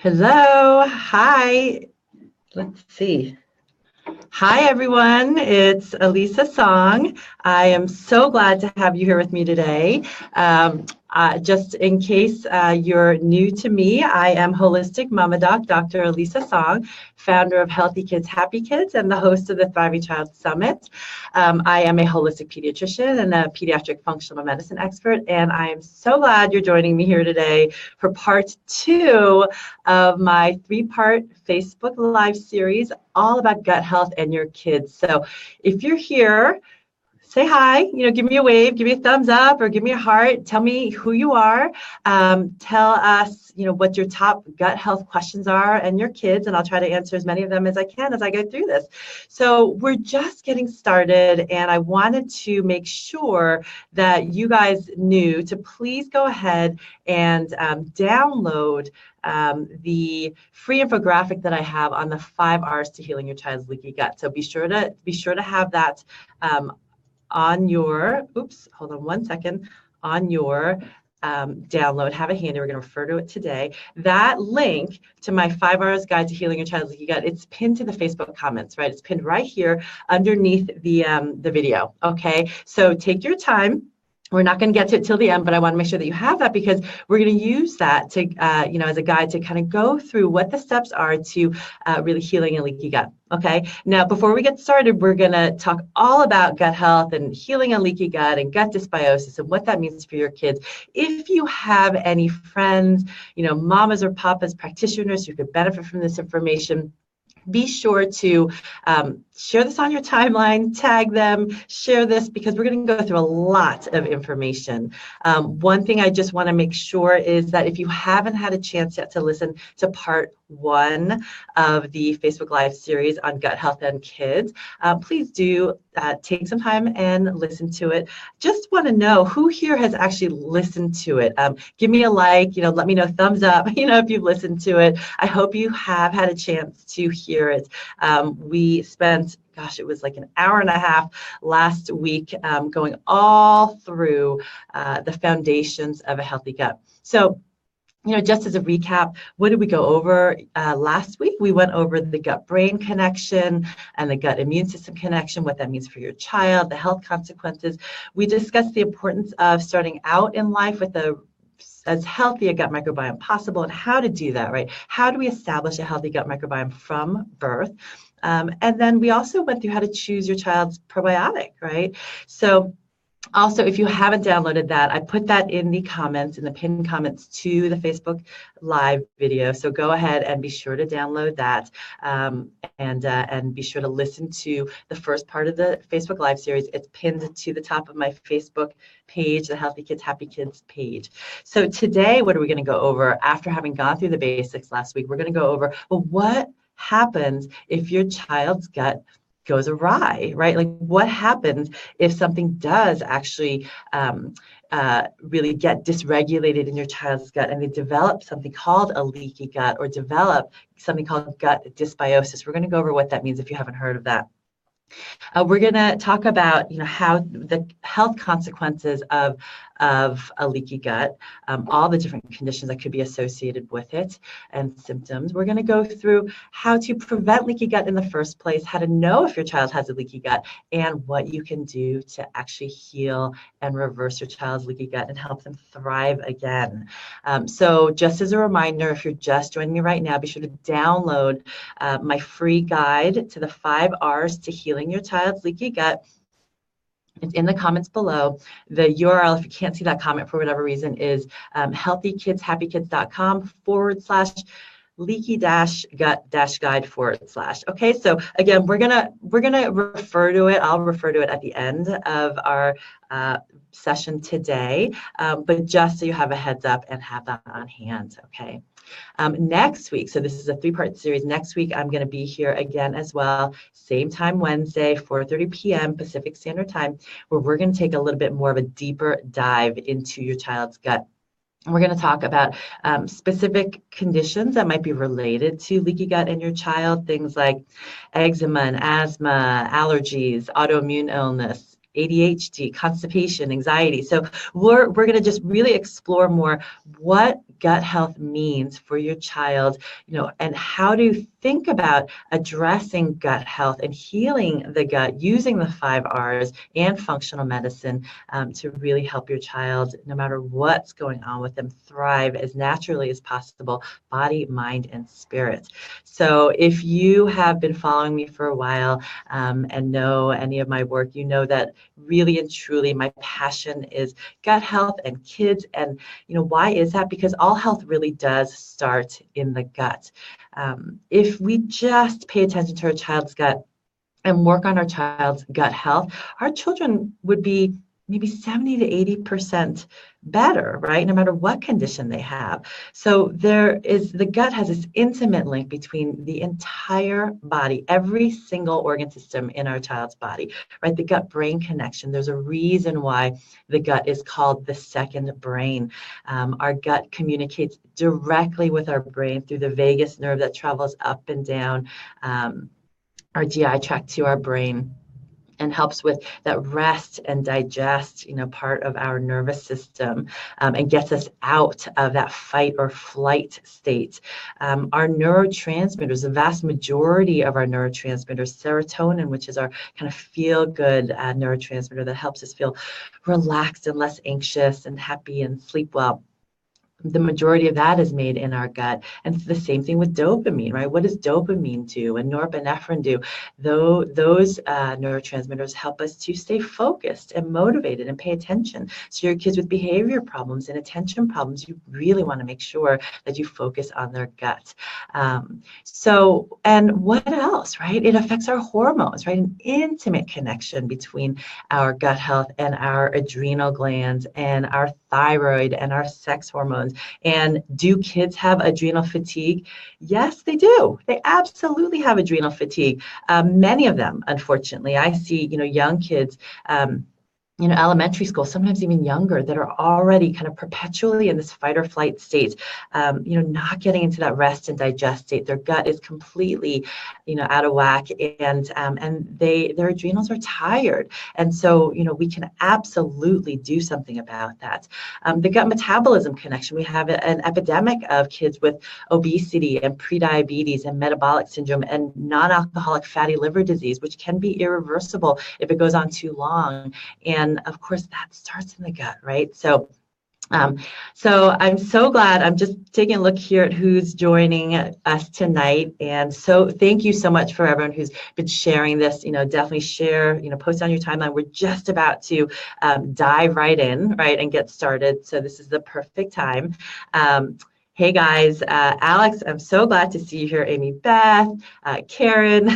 Hello. Hi. Let's see. Hi, everyone. It's Elisa Song. I am so glad to have you here with me today. Just in case you're new to me, I am Holistic Mama Doc, Dr. Elisa Song, founder of Healthy Kids, Happy Kids, and the host of the Thriving Child Summit. I am a holistic pediatrician and a pediatric functional medicine expert, and I am so glad you're joining me here today for part 2 of my 3-part Facebook Live series all about gut health and your kids. So if you're here, say hi, give me a wave, give me a thumbs up or give me a heart. Tell me who you are. Tell us, what your top gut health questions are and your kids, and I'll try to answer as many of them as I can as I go through this. So we're just getting started, and I wanted to make sure that you guys knew to please go ahead and download the free infographic that I have on the 5 R's to healing your child's leaky gut. So be sure to have that on your, hold on one second, on your download, have it handy. We're going to refer to it today. That link to my 5 R's guide to healing your child's leaky gut, it's pinned to the Facebook comments, right? It's pinned right here underneath the video, okay? So take your time. We're not going to get to it till the end, but I want to make sure that you have that because we're going to use that to, as a guide to kind of go through what the steps are to really healing a leaky gut. Okay. Now, before we get started, we're going to talk all about gut health and healing a leaky gut and gut dysbiosis and what that means for your kids. If you have any friends, mamas or papas, practitioners who could benefit from this information, be sure to share this on your timeline, tag them, share this, because we're going to go through a lot of information. One thing I just want to make sure is that if you haven't had a chance yet to listen to part 1 of the Facebook Live series on gut health and kids, please do take some time and listen to it. Just want to know who here has actually listened to it. Give me a like, let me know, thumbs up, if you've listened to it. I hope you have had a chance to hear it. We spent, it was like an hour and a half last week going all through the foundations of a healthy gut. So, just as a recap, what did we go over last week? We went over the gut-brain connection and the gut-immune system connection, what that means for your child, the health consequences. We discussed the importance of starting out in life with as healthy a gut microbiome possible and how to do that, right? How do we establish a healthy gut microbiome from birth? And then we also went through how to choose your child's probiotic, right? So also, if you haven't downloaded that, I put that in the comments, in the pinned comments to the Facebook Live video. So go ahead and be sure to download that and be sure to listen to the first part of the Facebook Live series. It's pinned to the top of my Facebook page, the Healthy Kids, Happy Kids page. So today, what are we going to go over after having gone through the basics last week? We're going to go over, well, what happens if your child's gut goes awry, right? Like what happens if something does actually really get dysregulated in your child's gut and they develop something called a leaky gut or develop something called gut dysbiosis. We're going to go over what that means if you haven't heard of that. We're going to talk about, how the health consequences of a leaky gut, all the different conditions that could be associated with it and symptoms. We're going to go through how to prevent leaky gut in the first place, how to know if your child has a leaky gut, and what you can do to actually heal and reverse your child's leaky gut and help them thrive again. So just as a reminder, if you're just joining me right now, be sure to download my free guide to the 5 R's to healing your child's leaky gut. It's in the comments below. The URL, if you can't see that comment for whatever reason, is healthykidshappykids.com/leaky-gut-guide/. Okay, so again, we're gonna refer to it. I'll refer to it at the end of our session today, but just so you have a heads up and have that on hand. Okay. Next week, so this is a 3-part series. Next week, I'm going to be here again as well, same time Wednesday, 4:30 p.m. Pacific Standard Time, where we're going to take a little bit more of a deeper dive into your child's gut. We're going to talk about specific conditions that might be related to leaky gut in your child, things like eczema and asthma, allergies, autoimmune illness, ADHD, constipation, anxiety. So we're going to just really explore more what gut health means for your child, and how to think about addressing gut health and healing the gut using the 5 R's and functional medicine to really help your child, no matter what's going on with them, thrive as naturally as possible, body, mind, and spirit. So if you have been following me for a while and know any of my work, you know that really and truly my passion is gut health and kids. And why is that? Because all health really does start in the gut. If we just pay attention to our child's gut and work on our child's gut health, our children would be maybe 70 to 80% better, right? No matter what condition they have. So the gut has this intimate link between the entire body, every single organ system in our child's body, right? The gut-brain connection. There's a reason why the gut is called the second brain. Our gut communicates directly with our brain through the vagus nerve that travels up and down our GI tract to our brain, and helps with that rest and digest, part of our nervous system, and gets us out of that fight or flight state. Our neurotransmitters, the vast majority of our neurotransmitters, serotonin, which is our kind of feel-good neurotransmitter that helps us feel relaxed and less anxious and happy and sleep well, the majority of that is made in our gut. And the same thing with dopamine, right? What does dopamine do and norepinephrine do? Those neurotransmitters help us to stay focused and motivated and pay attention. So your kids with behavior problems and attention problems, you really want to make sure that you focus on their gut. And what else, right? It affects our hormones, right? An intimate connection between our gut health and our adrenal glands and our thyroid and our sex hormones. And do kids have adrenal fatigue? Yes, they do. They absolutely have adrenal fatigue. Many of them, unfortunately. I see, young kids, elementary school, sometimes even younger, that are already kind of perpetually in this fight or flight state, not getting into that rest and digest state. Their gut is completely, out of whack, and their adrenals are tired. And so, we can absolutely do something about that. The gut metabolism connection, we have an epidemic of kids with obesity and prediabetes and metabolic syndrome and non-alcoholic fatty liver disease, which can be irreversible if it goes on too long. And of course, that starts in the gut, right? So I'm so glad. I'm just taking a look here at who's joining us tonight. And so thank you so much for everyone who's been sharing this. Definitely share, post on your timeline. We're just about to dive right in, right, and get started. So this is the perfect time. Hey guys, Alex, I'm so glad to see you here. Amy Beth, Karen,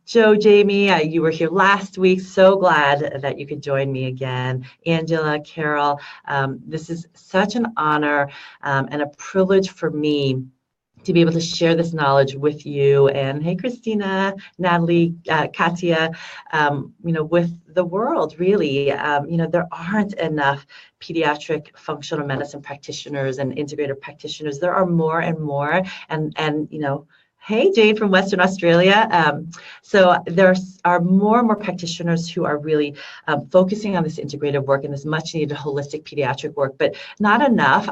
Joe, Jamie, you were here last week. So glad that you could join me again. Angela, Carol, this is such an honor and a privilege for me to be able to share this knowledge with you. And hey, Christina, Natalie, Katia, with the world, really. There aren't enough pediatric functional medicine practitioners and integrative practitioners. There are more and more. And hey, Jane from Western Australia. So there are more and more practitioners who are really focusing on this integrative work and this much needed holistic pediatric work, but not enough.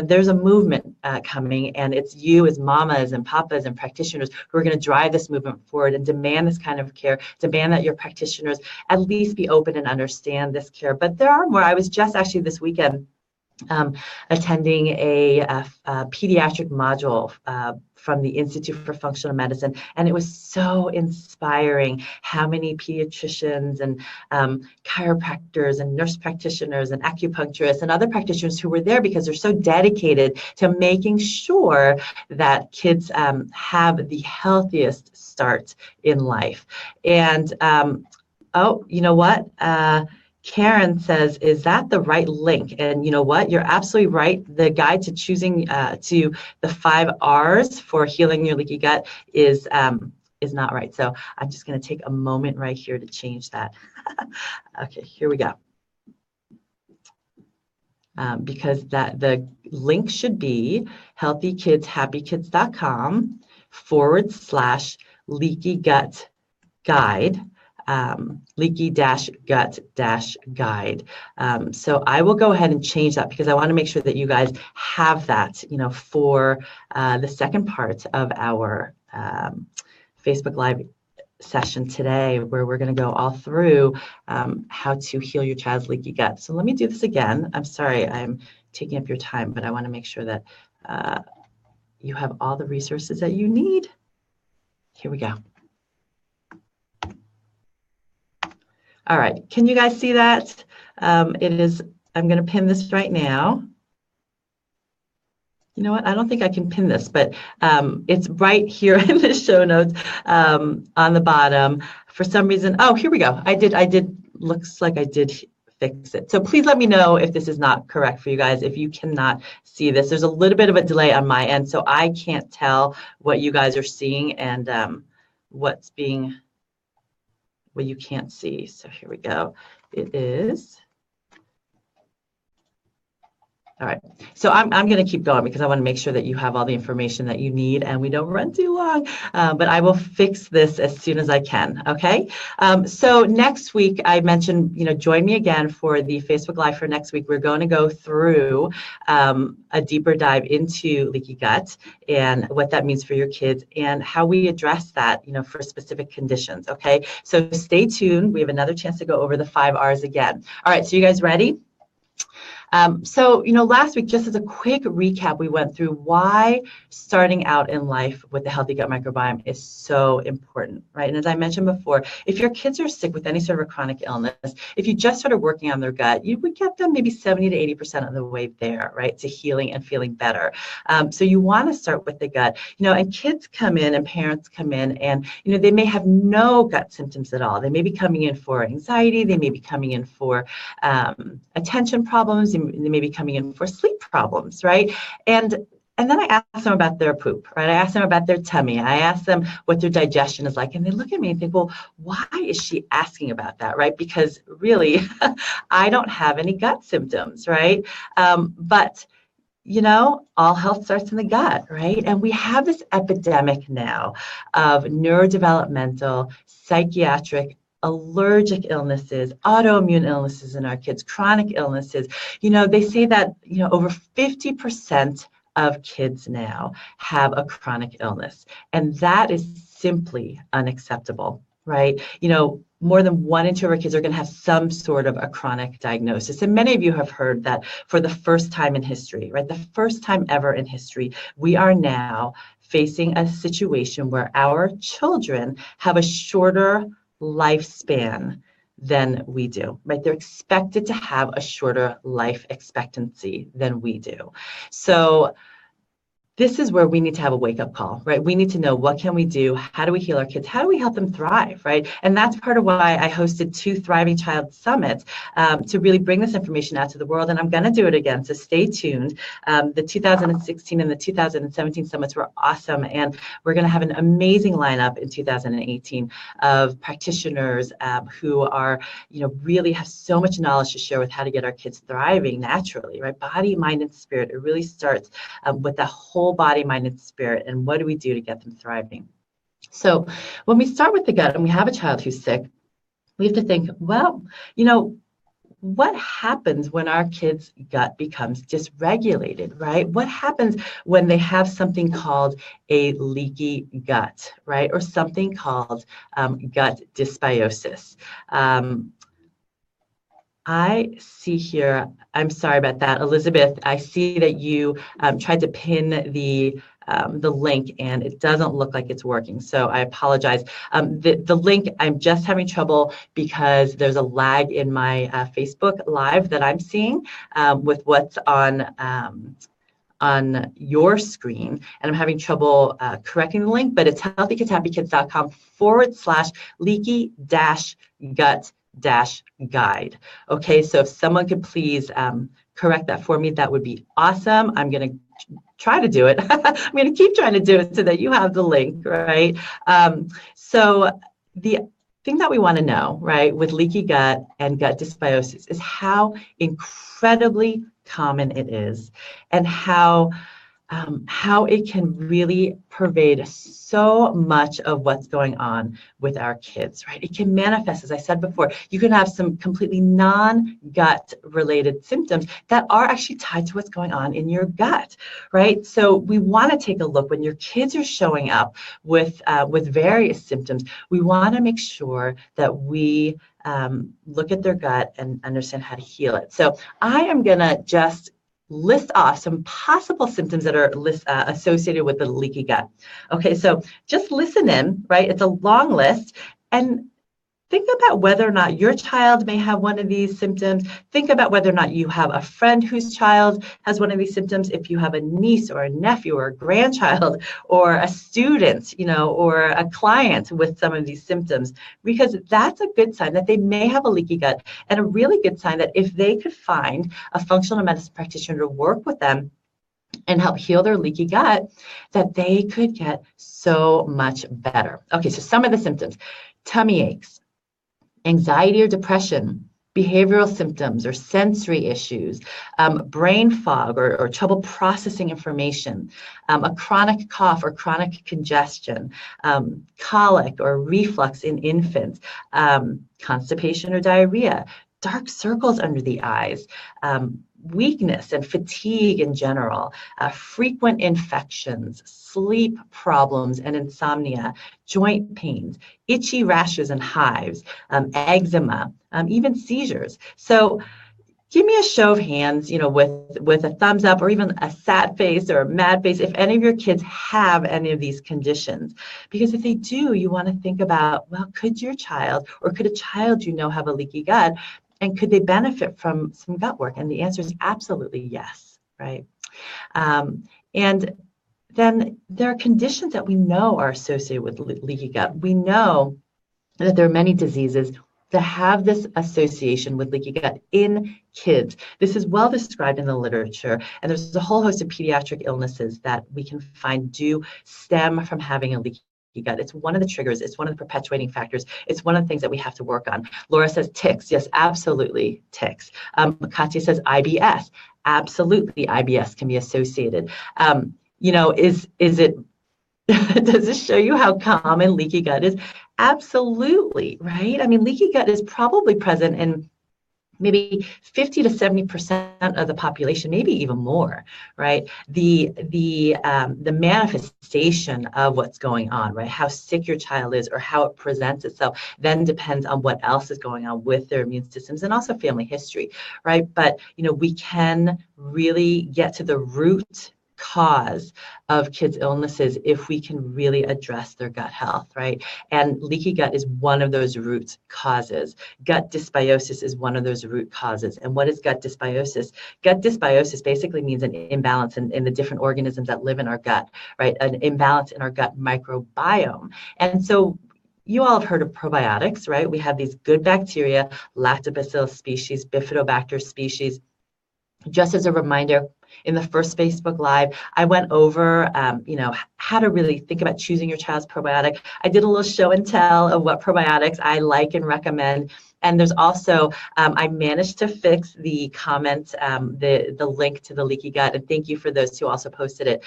There's a movement coming, and it's you as mamas and papas and practitioners who are going to drive this movement forward and demand this kind of care, demand that your practitioners at least be open and understand this care. But there are more. I was just actually this weekend attending a pediatric module from the Institute for Functional Medicine, and it was so inspiring how many pediatricians and chiropractors and nurse practitioners and acupuncturists and other practitioners who were there because they're so dedicated to making sure that kids have the healthiest start in life. And you know what? Karen says, is that the right link? And you know what? You're absolutely right. The guide to choosing to the 5 R's for healing your leaky gut is not right. So I'm just going to take a moment right here to change that. Okay, here we go. Because the link should be healthykidshappykids.com/leaky gut guide. Leaky Gut Guide. So I will go ahead and change that because I want to make sure that you guys have that, for the second part of our Facebook Live session today, where we're going to go all through how to heal your child's leaky gut. So let me do this again. I'm sorry I'm taking up your time, but I want to make sure that you have all the resources that you need. Here we go. All right, can you guys see that? I'm going to pin this right now. You know what? I don't think I can pin this, but it's right here in the show notes on the bottom. For some reason, oh, here we go. I did, looks like I did fix it. So please let me know if this is not correct for you guys, if you cannot see this. There's a little bit of a delay on my end, so I can't tell what you guys are seeing and what you can't see. So here we go. It is. All right, so I'm going to keep going because I want to make sure that you have all the information that you need and we don't run too long, but I will fix this as soon as I can, okay? So next week, I mentioned, join me again for the Facebook Live for next week. We're going to go through a deeper dive into leaky gut and what that means for your kids and how we address that, for specific conditions, okay? So stay tuned. We have another chance to go over the 5 R's again. All right, so you guys ready? So, last week, just as a quick recap, we went through why starting out in life with the healthy gut microbiome is so important, right? And as I mentioned before, if your kids are sick with any sort of a chronic illness, if you just started working on their gut, you would get them maybe 70 to 80% of the way there, right, to healing and feeling better. So you want to start with the gut, and kids come in and parents come in and, they may have no gut symptoms at all. They may be coming in for anxiety. They may be coming in for attention problems. They may be coming in for sleep problems, right? And then I ask them about their poop, right? I ask them about their tummy. I ask them what their digestion is like. And they look at me and think, well, why is she asking about that, right? Because really, I don't have any gut symptoms, right? But all health starts in the gut, right? And we have this epidemic now of neurodevelopmental, psychiatric, allergic illnesses, autoimmune illnesses in our kids, chronic illnesses. They say that, over 50% of kids now have a chronic illness, and that is simply unacceptable, right? More than 1 in 2 of our kids are going to have some sort of a chronic diagnosis. And many of you have heard that for the first time in history, right? The first time ever in history, we are now facing a situation where our children have a shorter lifespan than we do, right? They're expected to have a shorter life expectancy than we do. So this is where we need to have a wake-up call, right? We need to know, what can we do? How do we heal our kids? How do we help them thrive, right? And that's part of why I hosted 2 Thriving Child Summits to really bring this information out to the world. And I'm going to do it again, so stay tuned. The 2016 and the 2017 summits were awesome. And we're going to have an amazing lineup in 2018 of practitioners who are, really have so much knowledge to share with how to get our kids thriving naturally, right? Body, mind, and spirit. It really starts with the whole body, mind, and spirit, and what do we do to get them thriving? So when we start with the gut and we have a child who's sick, we have to think, well, what happens when our kid's gut becomes dysregulated, right? What happens when they have something called a leaky gut, right? Or something called gut dysbiosis. I see here, I'm sorry about that, Elizabeth, I see that you tried to pin the link and it doesn't look like it's working. So I apologize. The link, I'm just having trouble because there's a lag in my Facebook Live that I'm seeing with what's on your screen, and I'm having trouble correcting the link, but it's healthycathappykids.com/leaky-gut-guide. Okay, so if someone could please correct that for me, that would be awesome. I'm going to try to do it. I'm going to keep trying to do it so that you have the link, right? So the thing that we want to know, right, with leaky gut and gut dysbiosis is how incredibly common it is and how how it can really pervade so much of what's going on with our kids, right? It can manifest, as I said before, you can have some completely non-gut related symptoms that are actually tied to what's going on in your gut, right? So we want to take a look when your kids are showing up with various symptoms. We want to make sure that we look at their gut and understand how to heal it. So I am going to just list off some possible symptoms that are associated with the leaky gut. Okay, so just listen in, right? It's a long list, and think about whether or not your child may have one of these symptoms. Think about whether or not you have a friend whose child has one of these symptoms. If you have a niece or a nephew or a grandchild or a student, or a client with some of these symptoms, because that's a good sign that they may have a leaky gut, and a really good sign that if they could find a functional medicine practitioner to work with them and help heal their leaky gut, that they could get so much better. Okay, so some of the symptoms: tummy aches, anxiety or depression, behavioral symptoms or sensory issues, brain fog or trouble processing information, a chronic cough or chronic congestion, colic or reflux in infants, constipation or diarrhea, dark circles under the eyes, weakness and fatigue in general, frequent infections, sleep problems and insomnia, joint pains, itchy rashes and hives, eczema, even seizures. So give me a show of hands, with a thumbs up or even a sad face or a mad face, if any of your kids have any of these conditions. Because if they do, you want to think about, well, could your child or could a child have a leaky gut? And could they benefit from some gut work? And the answer is absolutely yes, right? And then there are conditions that we know are associated with leaky gut. We know that there are many diseases that have this association with leaky gut in kids. This is well described in the literature, and there's a whole host of pediatric illnesses that we can find do stem from having a leaky gut. It's one of the triggers. It's one of the perpetuating factors. It's one of the things that we have to work on. Laura says ticks. Yes, absolutely, ticks. Katya says IBS. Absolutely, IBS can be associated. Is it does this show you how common leaky gut is? Absolutely, right? I mean, leaky gut is probably present in maybe 50 to 70% of the population, maybe even more, right? The manifestation of what's going on, right? How sick your child is or how it presents itself then depends on what else is going on with their immune systems and also family history, right? But, we can really get to the root cause of kids' illnesses if we can really address their gut health, right? And leaky gut is one of those root causes. Gut dysbiosis is one of those root causes. And what is gut dysbiosis? Gut dysbiosis basically means an imbalance in the different organisms that live in our gut, right? An imbalance in our gut microbiome. And so you all have heard of probiotics, right? We have these good bacteria, lactobacillus species, bifidobacter species. Just as a reminder, in the first Facebook Live, I went over, how to really think about choosing your child's probiotic. I did a little show and tell of what probiotics I like and recommend. And there's also, I managed to fix the comment, the link to the leaky gut. And thank you for those who also posted it.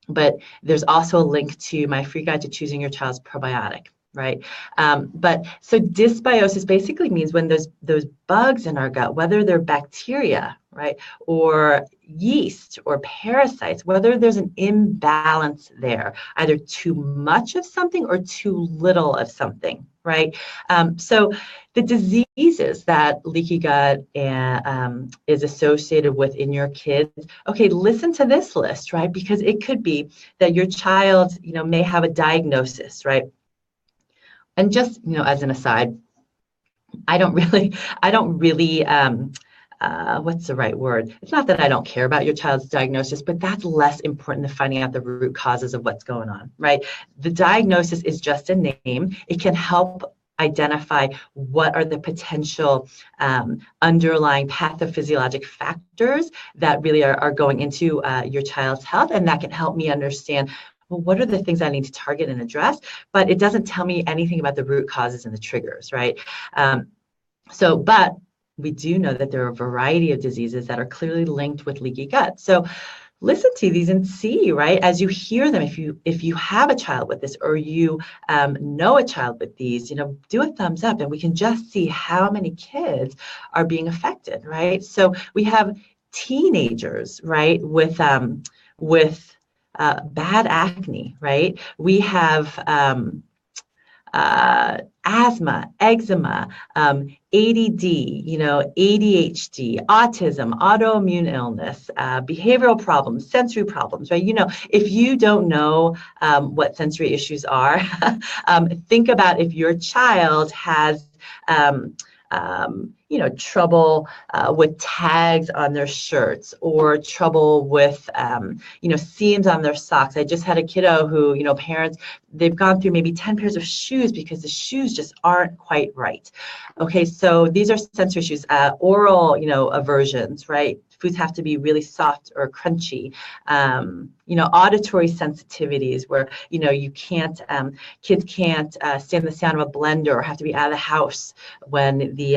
But there's also a link to my free guide to choosing your child's probiotic. Right. But so dysbiosis basically means when those bugs in our gut, whether they're bacteria, right, or yeast or parasites, whether there's an imbalance there, either too much of something or too little of something, right? So the diseases that leaky gut is associated with in your kids, okay, listen to this list, right? Because it could be that your child, may have a diagnosis, right? And just, as an aside, I don't really, what's the right word? It's not that I don't care about your child's diagnosis, but that's less important than finding out the root causes of what's going on, right? The diagnosis is just a name. It can help identify what are the potential underlying pathophysiologic factors that really are going into your child's health, and that can help me understand, well, what are the things I need to target and address? But it doesn't tell me anything about the root causes and the triggers, right? But we do know that there are a variety of diseases that are clearly linked with leaky gut. So listen to these and see, right, as you hear them, if you have a child with this, or you know a child with these, do a thumbs up, and we can just see how many kids are being affected, right? So we have teenagers, right, with bad acne, right? We have asthma, eczema, ADD, ADHD, autism, autoimmune illness, behavioral problems, sensory problems, right? If you don't know what sensory issues are, think about if your child has trouble with tags on their shirts, or trouble with, seams on their socks. I just had a kiddo who, parents, they've gone through maybe 10 pairs of shoes because the shoes just aren't quite right. Okay, so these are sensory issues, oral, aversions, right? Foods have to be really soft or crunchy. Auditory sensitivities where, you can't, kids can't stand the sound of a blender, or have to be out of the house when the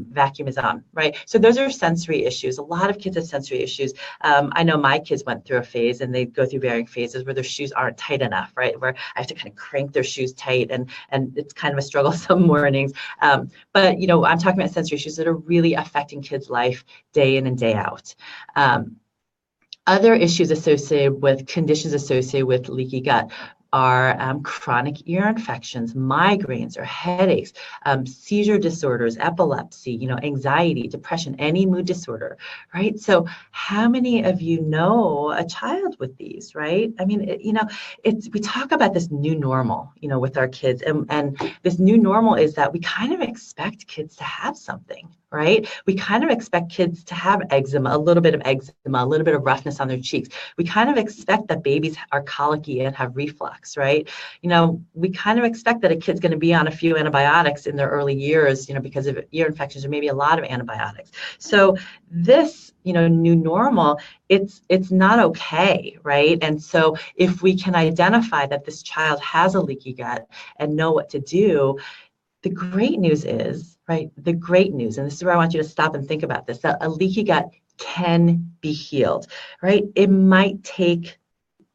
vacuum is on, right? So those are sensory issues. A lot of kids have sensory issues. I know my kids went through a phase, and they go through varying phases where their shoes aren't tight enough, right? Where I have to kind of crank their shoes tight, and it's kind of a struggle some mornings. But, I'm talking about sensory issues that are really affecting kids' life day in and day out. Other issues associated with conditions associated with leaky gut are chronic ear infections, migraines or headaches, seizure disorders, epilepsy, anxiety, depression, any mood disorder, right? So how many of you know a child with these, right? I mean, we talk about this new normal, with our kids, and this new normal is that we kind of expect kids to have something, right? We kind of expect kids to have eczema, a little bit of eczema, a little bit of roughness on their cheeks. We kind of expect that babies are colicky and have reflux, right? We kind of expect that a kid's going to be on a few antibiotics in their early years, because of ear infections, or maybe a lot of antibiotics. So this, new normal, it's not okay, right? And so if we can identify that this child has a leaky gut and know what to do, the great news is, right, the great news, and this is where I want you to stop and think about this, that a leaky gut can be healed, right? It might take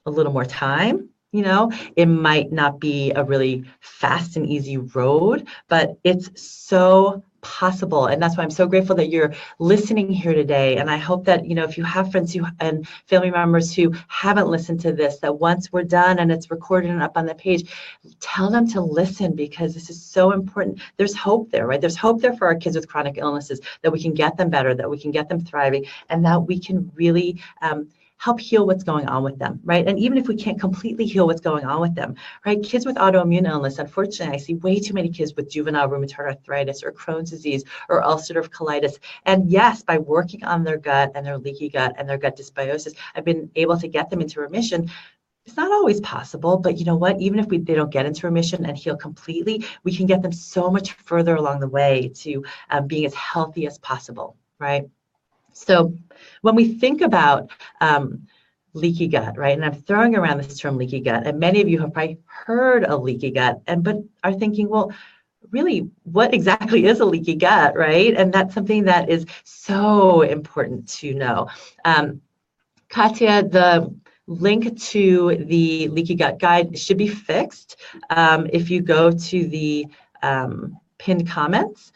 a little more time, it might not be a really fast and easy road, but it's so possible. And that's why I'm so grateful that you're listening here today. And I hope that, if you have friends and family members who haven't listened to this, that once we're done and it's recorded and up on the page, tell them to listen, because this is so important. There's hope there, right? There's hope there for our kids with chronic illnesses, that we can get them better, that we can get them thriving, and that we can really help heal what's going on with them, right? And even if we can't completely heal what's going on with them, right? Kids with autoimmune illness, unfortunately, I see way too many kids with juvenile rheumatoid arthritis, or Crohn's disease, or ulcerative colitis. And yes, by working on their gut and their leaky gut and their gut dysbiosis, I've been able to get them into remission. It's not always possible, but you know what? Even if they don't get into remission and heal completely, we can get them so much further along the way to being as healthy as possible, right? So when we think about leaky gut, right, and I'm throwing around this term leaky gut, and many of you have probably heard of leaky gut, but are thinking, well, really, what exactly is a leaky gut, right? And that's something that is so important to know. Katya, the link to the leaky gut guide should be fixed. If you go to the pinned comments,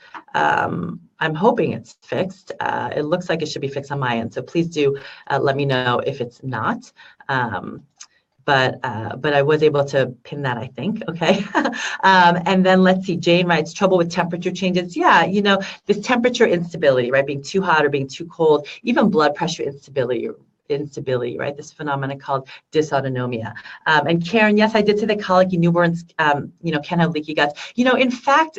I'm hoping it's fixed. It looks like it should be fixed on my end, so please do let me know if it's not. But I was able to pin that, I think. Okay. And then let's see. Jane writes, trouble with temperature changes. Yeah, this temperature instability, right? Being too hot or being too cold, even blood pressure instability, right? This phenomenon called dysautonomia. And Karen, yes, I did say that colicky newborns, can have leaky guts. In fact,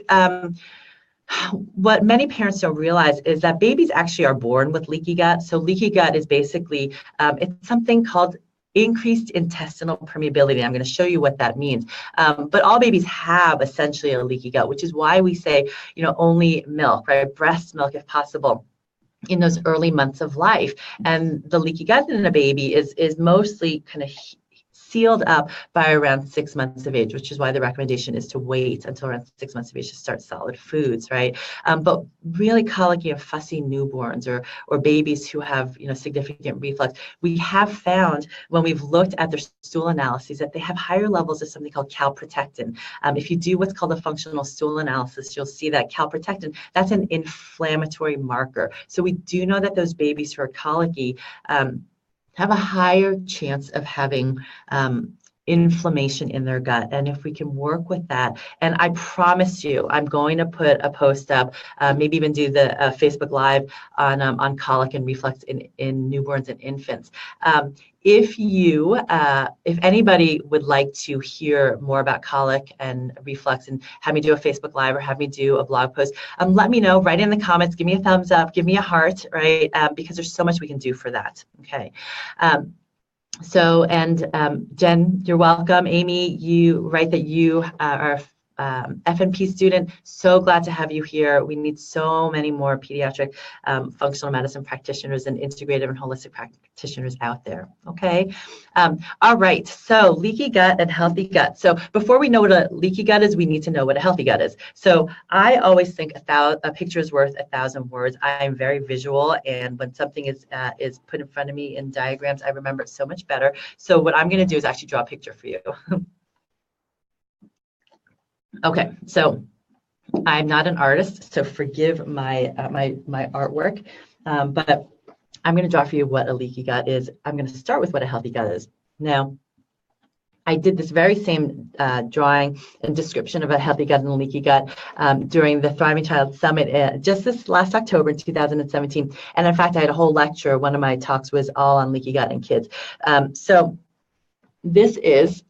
what many parents don't realize is that babies actually are born with leaky gut. So leaky gut is basically, it's something called increased intestinal permeability. I'm going to show you what that means. But all babies have essentially a leaky gut, which is why we say, only milk, right? Breast milk if possible, in those early months of life. And the leaky gut in a baby is mostly kind of sealed up by around 6 months of age, which is why the recommendation is to wait until around 6 months of age to start solid foods, right? But really colicky and fussy newborns or babies who have, significant reflux, we have found when we've looked at their stool analyses that they have higher levels of something called Calprotectin. If you do what's called a functional stool analysis, you'll see that Calprotectin, that's an inflammatory marker. So we do know that those babies who are colicky have a higher chance of having inflammation in their gut. And if we can work with that, and I promise you, I'm going to put a post up, maybe even do the Facebook Live on colic and reflux in newborns and infants. If anybody would like to hear more about colic and reflux and have me do a Facebook Live or have me do a blog post, let me know, write in the comments, give me a thumbs up, give me a heart, right? Because there's so much we can do for that, okay? Jen, you're welcome. Amy, you write that you are FNP student. So glad to have you here. We need so many more pediatric functional medicine practitioners and integrative and holistic practitioners out there. Okay. All right. So leaky gut and healthy gut. So before we know what a leaky gut is, we need to know what a healthy gut is. So I always think a picture is worth 1,000 words. I'm very visual, and when something is put in front of me in diagrams, I remember it so much better. So what I'm going to do is actually draw a picture for you. Okay, so I'm not an artist, so forgive my my artwork, but I'm going to draw for you what a leaky gut is. I'm going to start with what a healthy gut is. Now, I did this very same drawing and description of a healthy gut and a leaky gut during the Thriving Child Summit just this last October in 2017. And in fact, I had a whole lecture. One of my talks was all on leaky gut and kids. So this is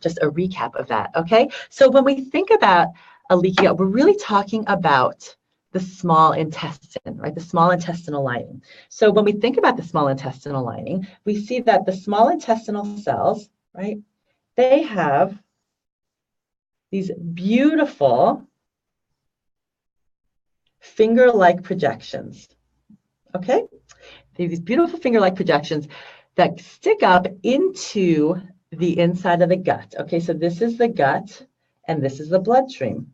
just a recap of that, okay? So when we think about a leaky gut, we're really talking about the small intestine, right? The small intestinal lining. So when we think about the small intestinal lining, we see that the small intestinal cells, right? They have these beautiful finger-like projections, okay? They have these beautiful finger-like projections that stick up into the inside of the gut. Okay, so this is the gut and this is the bloodstream.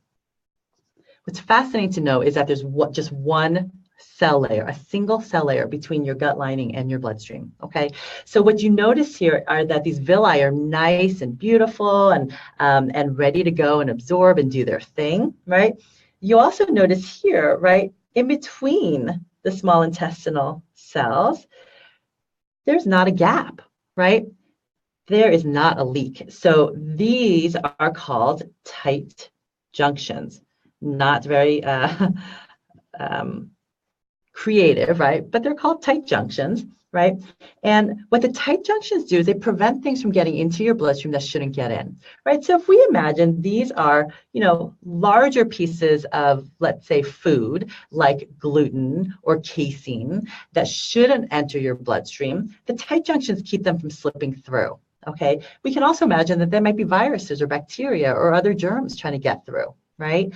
What's fascinating to know is that there's just one cell layer, a single cell layer between your gut lining and your bloodstream. Okay, so what you notice here are that these villi are nice and beautiful and ready to go and absorb and do their thing, right? You also notice here, right, in between the small intestinal cells, there's not a gap, right? There is not a leak. So these are called tight junctions. Not very creative, right? But they're called tight junctions, right? And what the tight junctions do is they prevent things from getting into your bloodstream that shouldn't get in, right? So if we imagine these are, larger pieces of, let's say, food like gluten or casein that shouldn't enter your bloodstream, the tight junctions keep them from slipping through. Okay, we can also imagine that there might be viruses or bacteria or other germs trying to get through, right?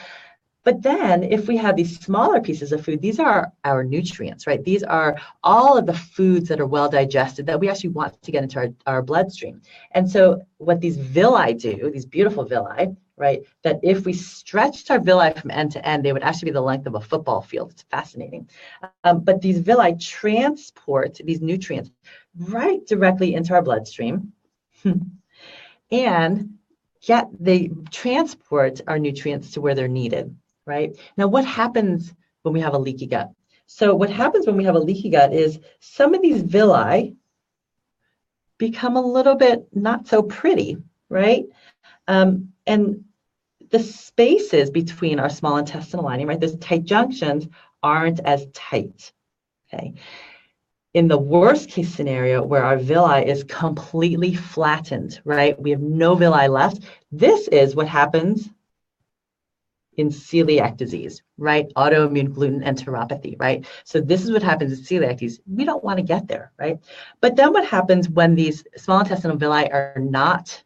But then if we have these smaller pieces of food, these are our nutrients, right? These are all of the foods that are well digested that we actually want to get into our bloodstream. And so what these villi do, these beautiful villi, right, that if we stretched our villi from end to end, they would actually be the length of a football field. It's fascinating. But these villi transport these nutrients right directly into our bloodstream. And they transport our nutrients to where they're needed, right? Now, what happens when we have a leaky gut? So what happens when we have a leaky gut is some of these villi become a little bit not so pretty, right? And the spaces between our small intestinal lining, right, those tight junctions aren't as tight, okay? In the worst case scenario where our villi is completely flattened, right? We have no villi left. This is what happens in celiac disease, right? Autoimmune gluten enteropathy, right? So this is what happens in celiac disease. We don't want to get there, right? But then what happens when these small intestinal villi are not,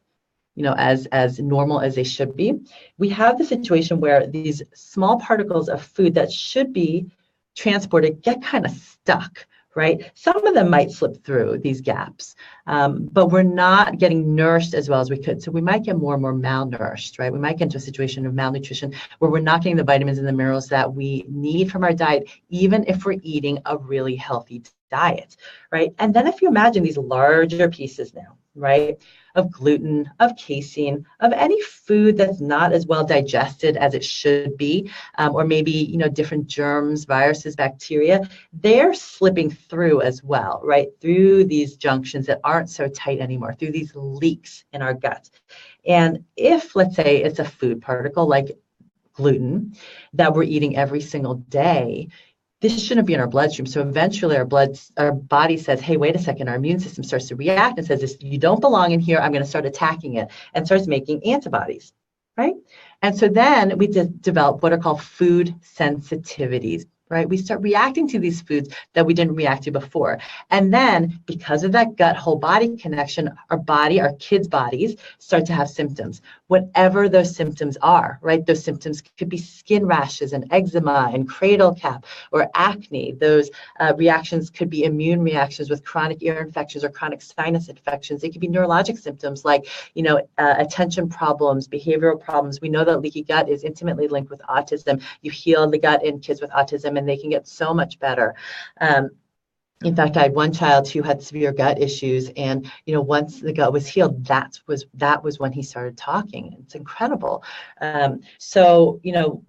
as normal as they should be? We have the situation where these small particles of food that should be transported get kind of stuck, right? Some of them might slip through these gaps, but we're not getting nourished as well as we could. So we might get more and more malnourished, right? We might get into a situation of malnutrition where we're not getting the vitamins and the minerals that we need from our diet, even if we're eating a really healthy diet, right? And then if you imagine these larger pieces now, right, of gluten, of casein, of any food that's not as well digested as it should be, or maybe, different germs, viruses, bacteria, they're slipping through as well, right, through these junctions that aren't so tight anymore, through these leaks in our gut. And if, let's say, it's a food particle like gluten that we're eating every single day, this shouldn't be in our bloodstream. So eventually our body says, hey, wait a second, our immune system starts to react and says, you don't belong in here, I'm going to start attacking it, and starts making antibodies, right? And so then we develop what are called food sensitivities, right? We start reacting to these foods that we didn't react to before. And then because of that gut whole body connection, our kids' bodies start to have symptoms, whatever those symptoms are, right? Those symptoms could be skin rashes and eczema and cradle cap or acne. Those reactions could be immune reactions with chronic ear infections or chronic sinus infections. They could be neurologic symptoms like, attention problems, behavioral problems. We know that leaky gut is intimately linked with autism. You heal the gut in kids with autism and they can get so much better. In fact, I had one child who had severe gut issues, and once the gut was healed, that was when he started talking. It's incredible. So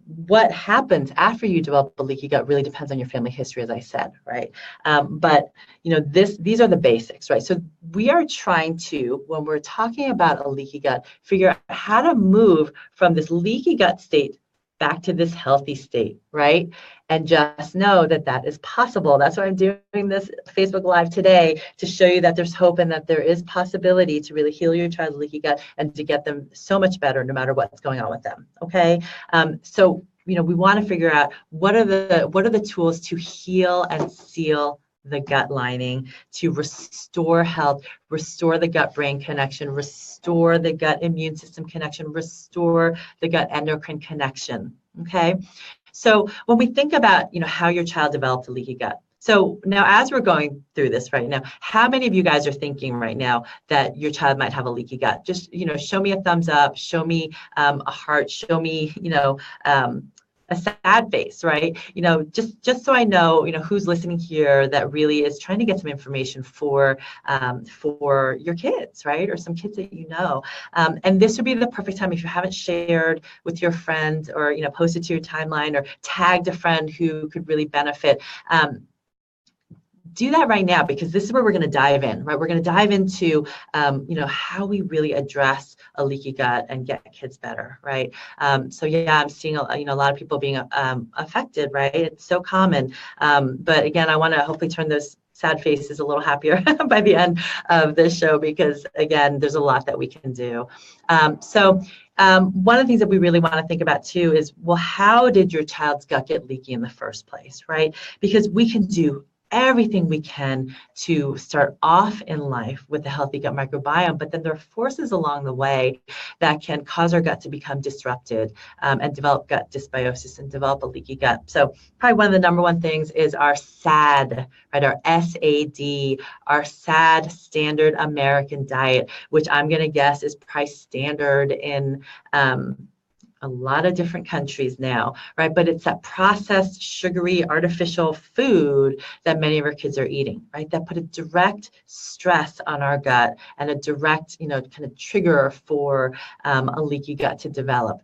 what happens after you develop a leaky gut really depends on your family history, as I said, right? But these are the basics, right? So we are trying to, when we're talking about a leaky gut, figure out how to move from this leaky gut state back to this healthy state, right? And just know that that is possible. That's why I'm doing this Facebook Live today, to show you that there's hope and that there is possibility to really heal your child's leaky gut and to get them so much better no matter what's going on with them, okay? So, we want to figure out what are the tools to heal and seal the gut lining, to restore health, restore the gut-brain connection, restore the gut immune system connection, restore the gut endocrine connection, okay? So when we think about, how your child developed a leaky gut, so now as we're going through this right now, how many of you guys are thinking right now that your child might have a leaky gut? Just, show me a thumbs up, show me a heart, show me, a sad face, right? Just so I know, who's listening here that really is trying to get some information for your kids, right? Or some kids that and this would be the perfect time, if you haven't shared with your friends or, posted to your timeline or tagged a friend who could really benefit. Do that right now, because this is where we're going to dive in, right? We're going to dive into, how we really address a leaky gut and get kids better, right? So yeah, I'm seeing, a lot of people being affected, right? It's so common. But again, I want to hopefully turn those sad faces a little happier by the end of this show, because again, there's a lot that we can do. So one of the things that we really want to think about too is, well, how did your child's gut get leaky in the first place, right? Because we can do everything we can to start off in life with a healthy gut microbiome, but then there are forces along the way that can cause our gut to become disrupted and develop gut dysbiosis and develop a leaky gut. So probably one of the number one things is our SAD, right? Our SAD, our SAD, standard American diet, which I'm going to guess is probably standard in a lot of different countries now, right? But it's that processed, sugary, artificial food that many of our kids are eating, right? That put a direct stress on our gut and a direct, kind of trigger for a leaky gut to develop.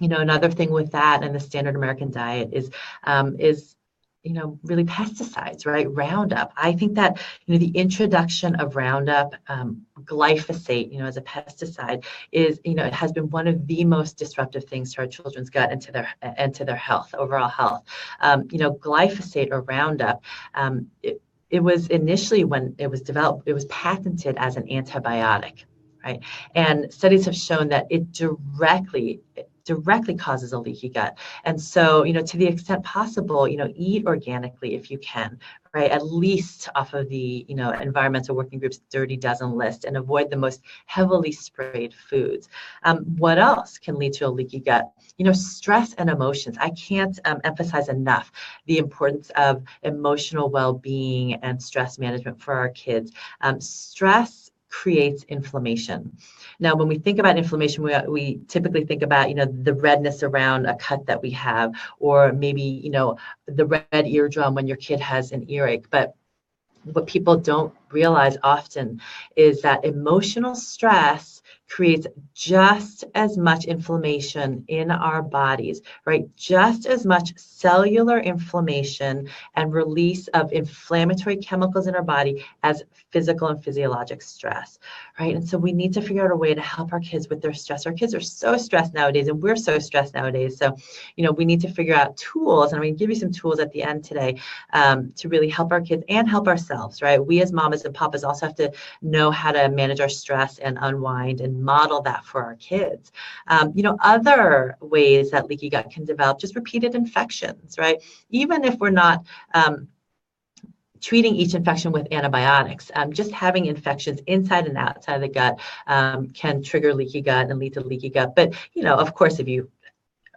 Another thing with that and the standard American diet is really pesticides, right? Roundup. I think that, the introduction of Roundup, glyphosate, as a pesticide is, it has been one of the most disruptive things to our children's gut and to their health, overall health. Glyphosate or Roundup, it was initially, when it was developed, it was patented as an antibiotic, right? And studies have shown that it directly directly causes a leaky gut. And so, to the extent possible, eat organically if you can, right? At least off of the, Environmental Working Group's Dirty Dozen list, and avoid the most heavily sprayed foods. What else can lead to a leaky gut? Stress and emotions. I can't emphasize enough the importance of emotional well-being and stress management for our kids. Stress creates inflammation. Now, when we think about inflammation, we typically think about, the redness around a cut that we have, or maybe, the red eardrum when your kid has an earache. But what people don't realize often is that emotional stress creates just as much inflammation in our bodies, right? Just as much cellular inflammation and release of inflammatory chemicals in our body as physical and physiologic stress, right? And so we need to figure out a way to help our kids with their stress. Our kids are so stressed nowadays, and we're so stressed nowadays. So, we need to figure out tools, and I'm going to give you some tools at the end today to really help our kids and help ourselves, right? We as mamas and papas also have to know how to manage our stress and unwind and model that for our kids. Other ways that leaky gut can develop, just repeated infections, right? Even if we're not treating each infection with antibiotics, just having infections inside and outside of the gut can trigger leaky gut and lead to leaky gut. But, of course, if you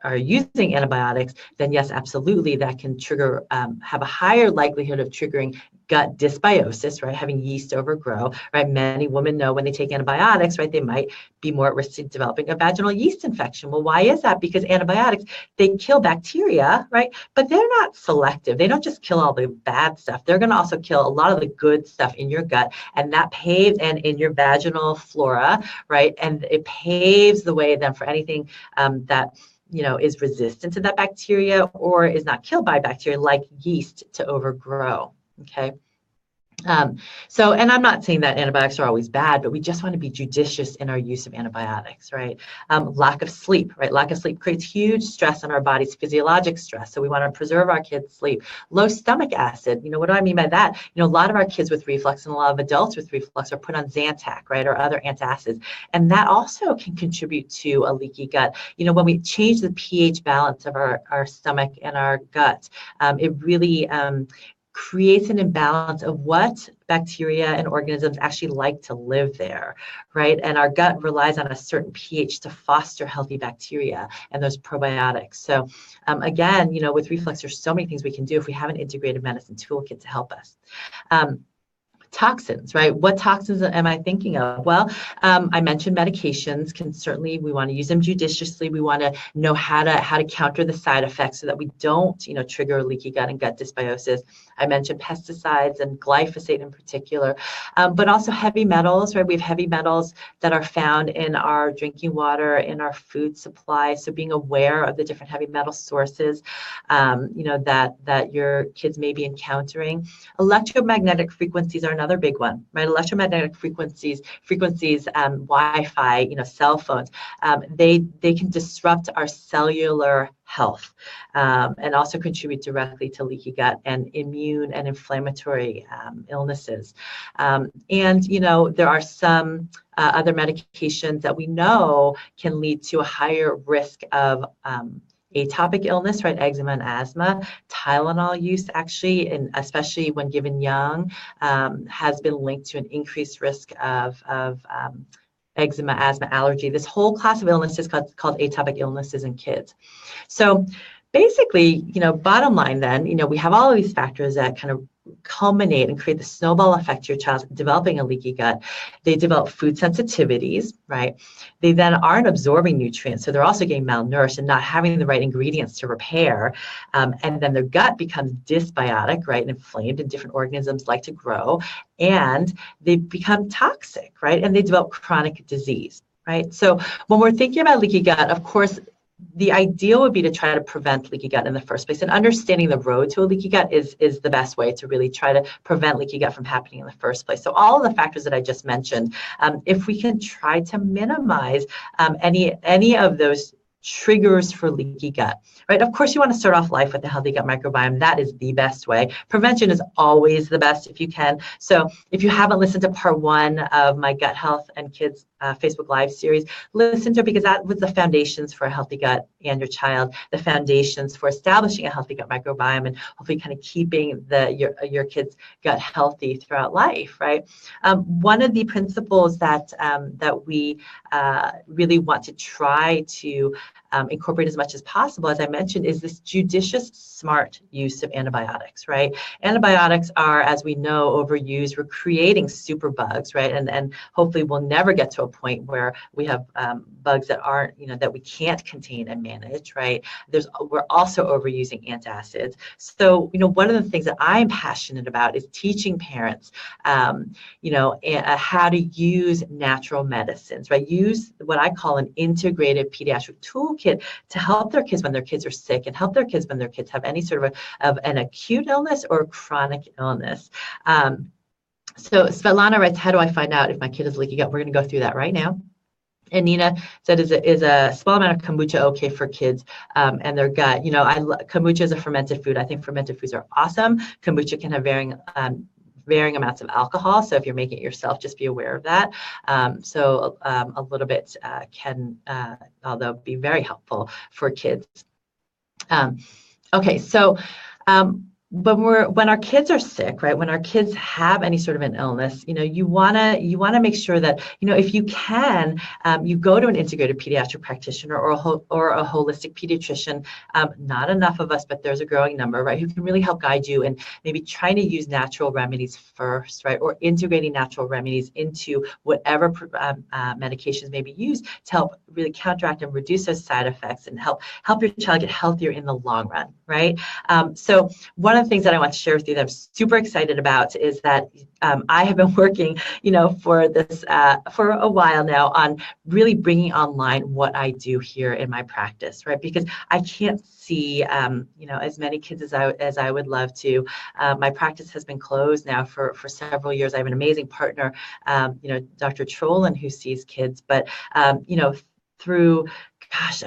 are using antibiotics, then yes, absolutely, that can trigger, have a higher likelihood of triggering gut dysbiosis, right? Having yeast overgrow, right? Many women know when they take antibiotics, right, they might be more at risk of developing a vaginal yeast infection. Well, why is that? Because antibiotics, they kill bacteria, right? But they're not selective. They don't just kill all the bad stuff. They're going to also kill a lot of the good stuff in your gut, and that paves, and in your vaginal flora, right? And it paves the way then for anything that is resistant to that bacteria or is not killed by bacteria like yeast to overgrow. Okay. So, and I'm not saying that antibiotics are always bad, but we just want to be judicious in our use of antibiotics, right? Lack of sleep, right? Lack of sleep creates huge stress on our bodies, physiologic stress. So we want to preserve our kids' sleep. Low stomach acid, what do I mean by that? A lot of our kids with reflux and a lot of adults with reflux are put on Zantac, right? Or other antacids. And that also can contribute to a leaky gut. When we change the pH balance of our stomach and our gut, it really creates an imbalance of what bacteria and organisms actually like to live there, right? And our gut relies on a certain pH to foster healthy bacteria and those probiotics. So again, with reflux, there's so many things we can do if we have an integrative medicine toolkit to help us. Toxins, right? What toxins am I thinking of? Well, I mentioned medications we want to use them judiciously. We want to know how to counter the side effects so that we don't, trigger leaky gut and gut dysbiosis. I mentioned pesticides and glyphosate in particular, but also heavy metals, right? We have heavy metals that are found in our drinking water, in our food supply. So being aware of the different heavy metal sources, that your kids may be encountering. Electromagnetic frequencies are another big one, right? Electromagnetic frequencies, Wi-Fi, cell phones, they can disrupt our cellular health and also contribute directly to leaky gut and immune and inflammatory illnesses. And, there are some other medications that we know can lead to a higher risk of atopic illness, right? Eczema and asthma. Tylenol use actually, and especially when given young, has been linked to an increased risk of eczema, asthma, allergy. This whole class of illnesses called atopic illnesses in kids. So basically, bottom line then, we have all of these factors that kind of culminate and create the snowball effect to your child developing a leaky gut. They develop food sensitivities, right? They then aren't absorbing nutrients, so they're also getting malnourished and not having the right ingredients to repair. And then their gut becomes dysbiotic, right? And inflamed, and different organisms like to grow, and they become toxic, right? And they develop chronic disease, right? So when we're thinking about leaky gut, of course, the ideal would be to try to prevent leaky gut in the first place, and understanding the road to a leaky gut is the best way to really try to prevent leaky gut from happening in the first place. So all of the factors that I just mentioned, if we can try to minimize any of those triggers for leaky gut, right? Of course, you want to start off life with a healthy gut microbiome. That is the best way. Prevention is always the best if you can. So if you haven't listened to part 1 of my gut health and kids Facebook Live series. Listen to it because that was the foundations for a healthy gut and your child, the foundations for establishing a healthy gut microbiome and hopefully kind of keeping your kid's gut healthy throughout life, right? One of the principles that we really want to try to incorporate as much as possible, as I mentioned, is this judicious, smart use of antibiotics, right? Antibiotics are, as we know, overused. We're creating super bugs, right? And hopefully we'll never get to a point where we have bugs that aren't, that we can't contain and manage, right? We're also overusing antacids. So, one of the things that I'm passionate about is teaching parents, how to use natural medicines, right? Use what I call an integrative pediatric toolkit to help their kids when their kids are sick and help their kids when their kids have any sort of an acute illness or chronic illness. So Svetlana writes, how do I find out if my kid has leaky gut? We're going to go through that right now. And Nina said, is a small amount of kombucha okay for kids and their gut? Kombucha is a fermented food. I think fermented foods are awesome. Kombucha can have varying amounts of alcohol. So if you're making it yourself, just be aware of that. So a little bit can, although be very helpful for kids. Okay, so when our kids are sick, right? When our kids have any sort of an illness, you wanna make sure that if you can, you go to an integrated pediatric practitioner or a holistic pediatrician. Not enough of us, but there's a growing number, right? Who can really help guide you and maybe trying to use natural remedies first, right? Or integrating natural remedies into whatever medications may be used to help really counteract and reduce those side effects and help your child get healthier in the long run, right? So one of the things that I want to share with you that I'm super excited about is that I have been working, for this for a while now on really bringing online what I do here in my practice, right? Because I can't see, as many kids as I would love to. My practice has been closed now for several years. I have an amazing partner, Dr. Trolin, who sees kids, but through,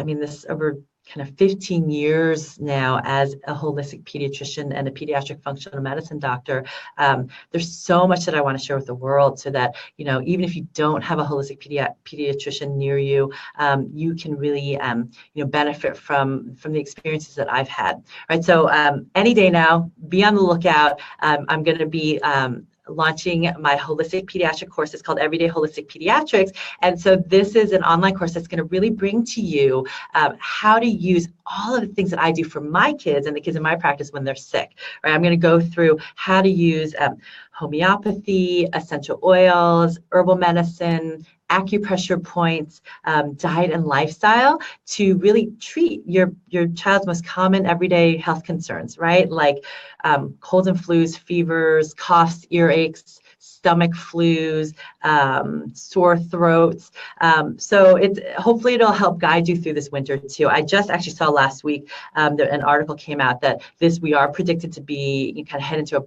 this over kind of 15 years now as a holistic pediatrician and a pediatric functional medicine doctor, there's so much that I want to share with the world so that, even if you don't have a holistic pediatrician near you, you can really, benefit from the experiences that I've had, right? So any day now, be on the lookout. I'm going to be launching my holistic pediatric course. It's called Everyday Holistic Pediatrics. And so this is an online course that's going to really bring to you how to use all of the things that I do for my kids and the kids in my practice when they're sick, right? I'm going to go through how to use homeopathy, essential oils, herbal medicine, acupressure points, diet and lifestyle to really treat your child's most common everyday health concerns, right? Like colds and flus, fevers, coughs, earaches, stomach flus, sore throats. So hopefully it'll help guide you through this winter too. I just actually saw last week an article came out that we are predicted to be kind of head into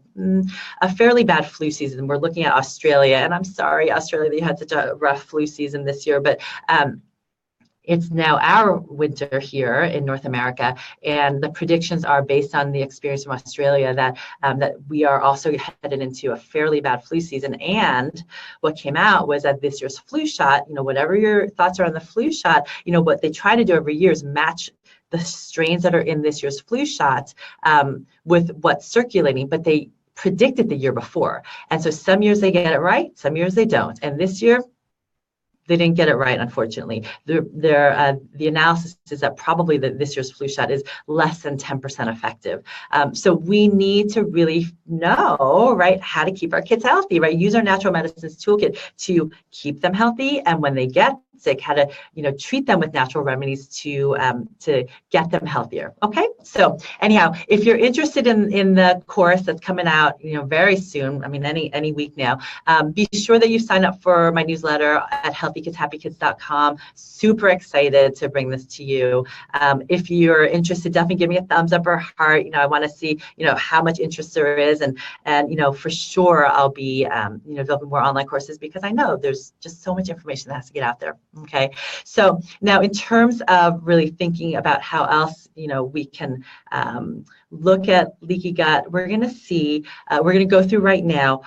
a fairly bad flu season. We're looking at Australia, and I'm sorry, Australia, they had such a rough flu season this year, but it's now our winter here in North America, and the predictions are based on the experience from Australia that we are also headed into a fairly bad flu season. And what came out was that this year's flu shot, whatever your thoughts are on the flu shot, what they try to do every year is match the strains that are in this year's flu shot with what's circulating, but they predicted the year before. And so some years they get it right, some years they don't. And this year, they didn't get it right, unfortunately. The analysis is that probably this year's flu shot is less than 10% effective. So we need to really know, right, how to keep our kids healthy, right? Use our natural medicines toolkit to keep them healthy, and when they get sick, how to treat them with natural remedies to get them healthier. Okay, so anyhow, if you're interested in the course that's coming out very soon, any week now, be sure that you sign up for my newsletter at healthykidshappykids.com. Super excited to bring this to you. If you're interested, definitely give me a thumbs up or heart. I want to see how much interest there is, and for sure I'll be there'll be more online courses because I know there's just so much information that has to get out there. Okay, so now in terms of really thinking about how else, we can look at leaky gut, we're going to see, we're going to go through right now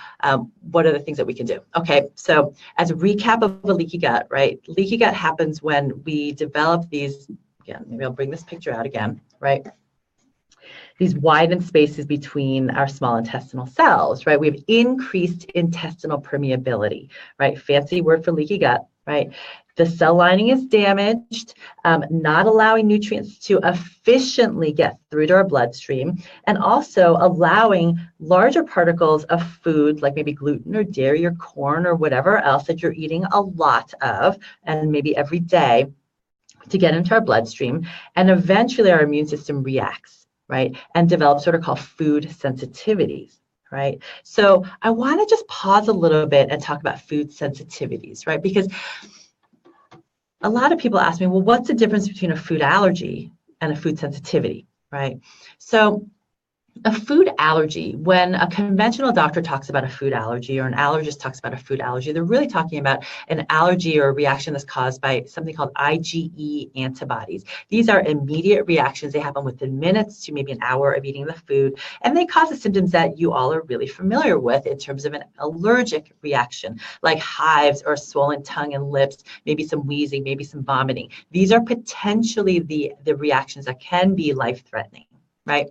what are the things that we can do. Okay, so as a recap of a leaky gut, right? Leaky gut happens when we develop these, again, maybe I'll bring this picture out again, right? These widened spaces between our small intestinal cells, right? We have increased intestinal permeability, right? Fancy word for leaky gut, right? The cell lining is damaged, not allowing nutrients to efficiently get through to our bloodstream, and also allowing larger particles of food, like maybe gluten or dairy or corn or whatever else that you're eating a lot of, and maybe every day, to get into our bloodstream. And eventually our immune system reacts, right? And develops what are called food sensitivities. Right. So I want to just pause a little bit and talk about food sensitivities, right? Because a lot of people ask me, well, what's the difference between a food allergy and a food sensitivity, right? So a food allergy, when a conventional doctor talks about a food allergy or an allergist talks about a food allergy, they're really talking about an allergy or a reaction that's caused by something called IgE antibodies. These are immediate reactions. They happen within minutes to maybe an hour of eating the food, and they cause the symptoms that you all are really familiar with in terms of an allergic reaction, like hives or swollen tongue and lips, maybe some wheezing, maybe some vomiting. These are potentially the reactions that can be life-threatening, right?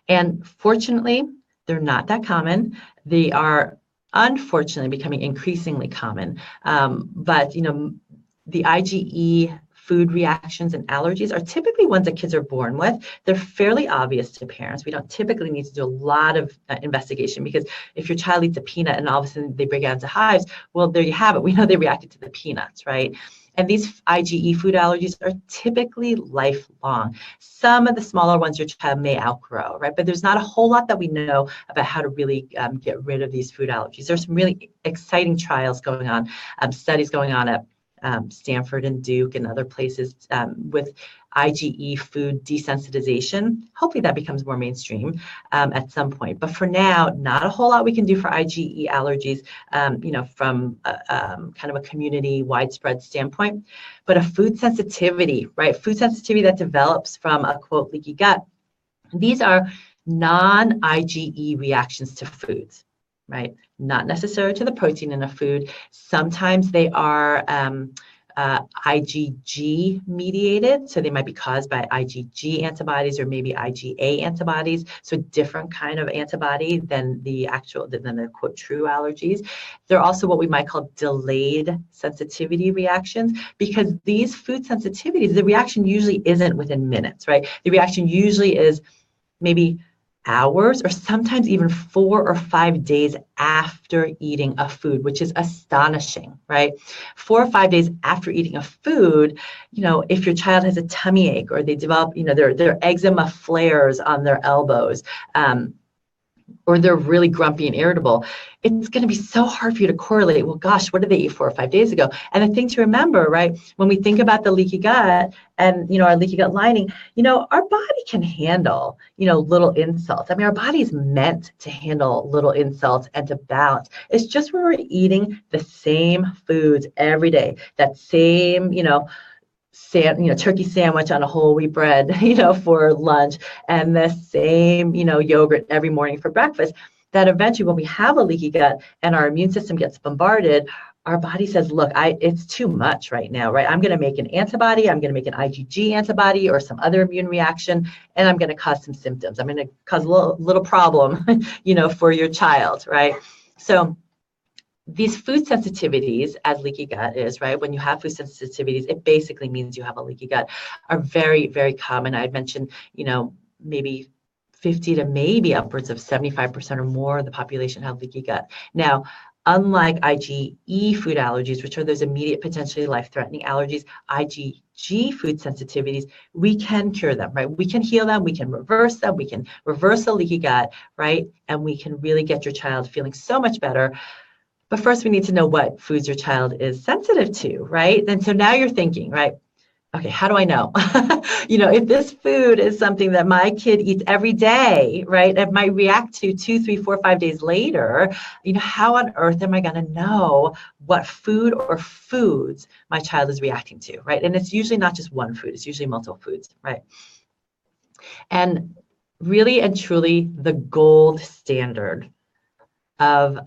And fortunately, they're not that common. They are unfortunately becoming increasingly common. But the IgE food reactions and allergies are typically ones that kids are born with. They're fairly obvious to parents. We don't typically need to do a lot of investigation, because if your child eats a peanut and all of a sudden they break out into hives, well, there you have it. We know they reacted to the peanuts, right? And these IgE food allergies are typically lifelong. Some of the smaller ones your child may outgrow, right? But there's not a whole lot that we know about how to really get rid of these food allergies. There's some really exciting trials going on, studies going on at Stanford and Duke and other places with IgE food desensitization. Hopefully that becomes more mainstream at some point. But for now, not a whole lot we can do for IgE allergies, from kind of a community widespread standpoint. But a food sensitivity, right? Food sensitivity that develops from a, quote, leaky gut. These are non-IgE reactions to foods, right? Not necessarily to the protein in a food. Sometimes they are IgG mediated, so they might be caused by IgG antibodies or maybe IgA antibodies, so a different kind of antibody than the quote true allergies. They're also what we might call delayed sensitivity reactions, because these food sensitivities, the reaction usually isn't within minutes, right? The reaction usually is maybe hours or sometimes even 4 or 5 days after eating a food, which is astonishing, right? 4 or 5 days after eating a food, if your child has a tummy ache or they develop, their eczema flares on their elbows, or they're really grumpy and irritable, it's going to be so hard for you to correlate, well, gosh, what did they eat 4 or 5 days ago? And the thing to remember, right, when we think about the leaky gut and, our leaky gut lining, our body can handle, little insults. I mean, our body is meant to handle little insults and to balance. It's just when we're eating the same foods every day, that same, turkey sandwich on a whole wheat bread, for lunch, and the same, yogurt every morning for breakfast, that eventually when we have a leaky gut and our immune system gets bombarded, our body says, look, it's too much right now, right? I'm going to make an antibody, I'm going to make an IgG antibody or some other immune reaction, and I'm going to cause some symptoms. I'm going to cause a little problem, for your child, right? So these food sensitivities, as leaky gut is, right? When you have food sensitivities, it basically means you have a leaky gut, are very, very common. I mentioned, maybe 50 to maybe upwards of 75% or more of the population have leaky gut. Now, unlike IgE food allergies, which are those immediate, potentially life-threatening allergies, IgG food sensitivities, we can cure them, right? We can heal them, we can reverse them, we can reverse the leaky gut, right? And we can really get your child feeling so much better. But first, we need to know what foods your child is sensitive to, right? And so now you're thinking, right? okay, how do I know? If this food is something that my kid eats every day, right, it might react to 2, 3, 4, 5 days later, how on earth am I going to know what food or foods my child is reacting to, right? And it's usually not just one food, it's usually multiple foods, right? And really and truly, the gold standard of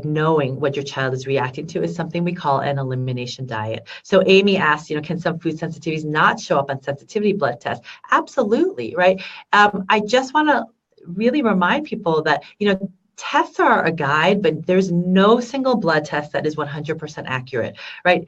knowing what your child is reacting to is something we call an elimination diet. So Amy asked, can some food sensitivities not show up on sensitivity blood tests? Absolutely, right? I just want to really remind people that, tests are a guide, but there's no single blood test that is 100% accurate, right?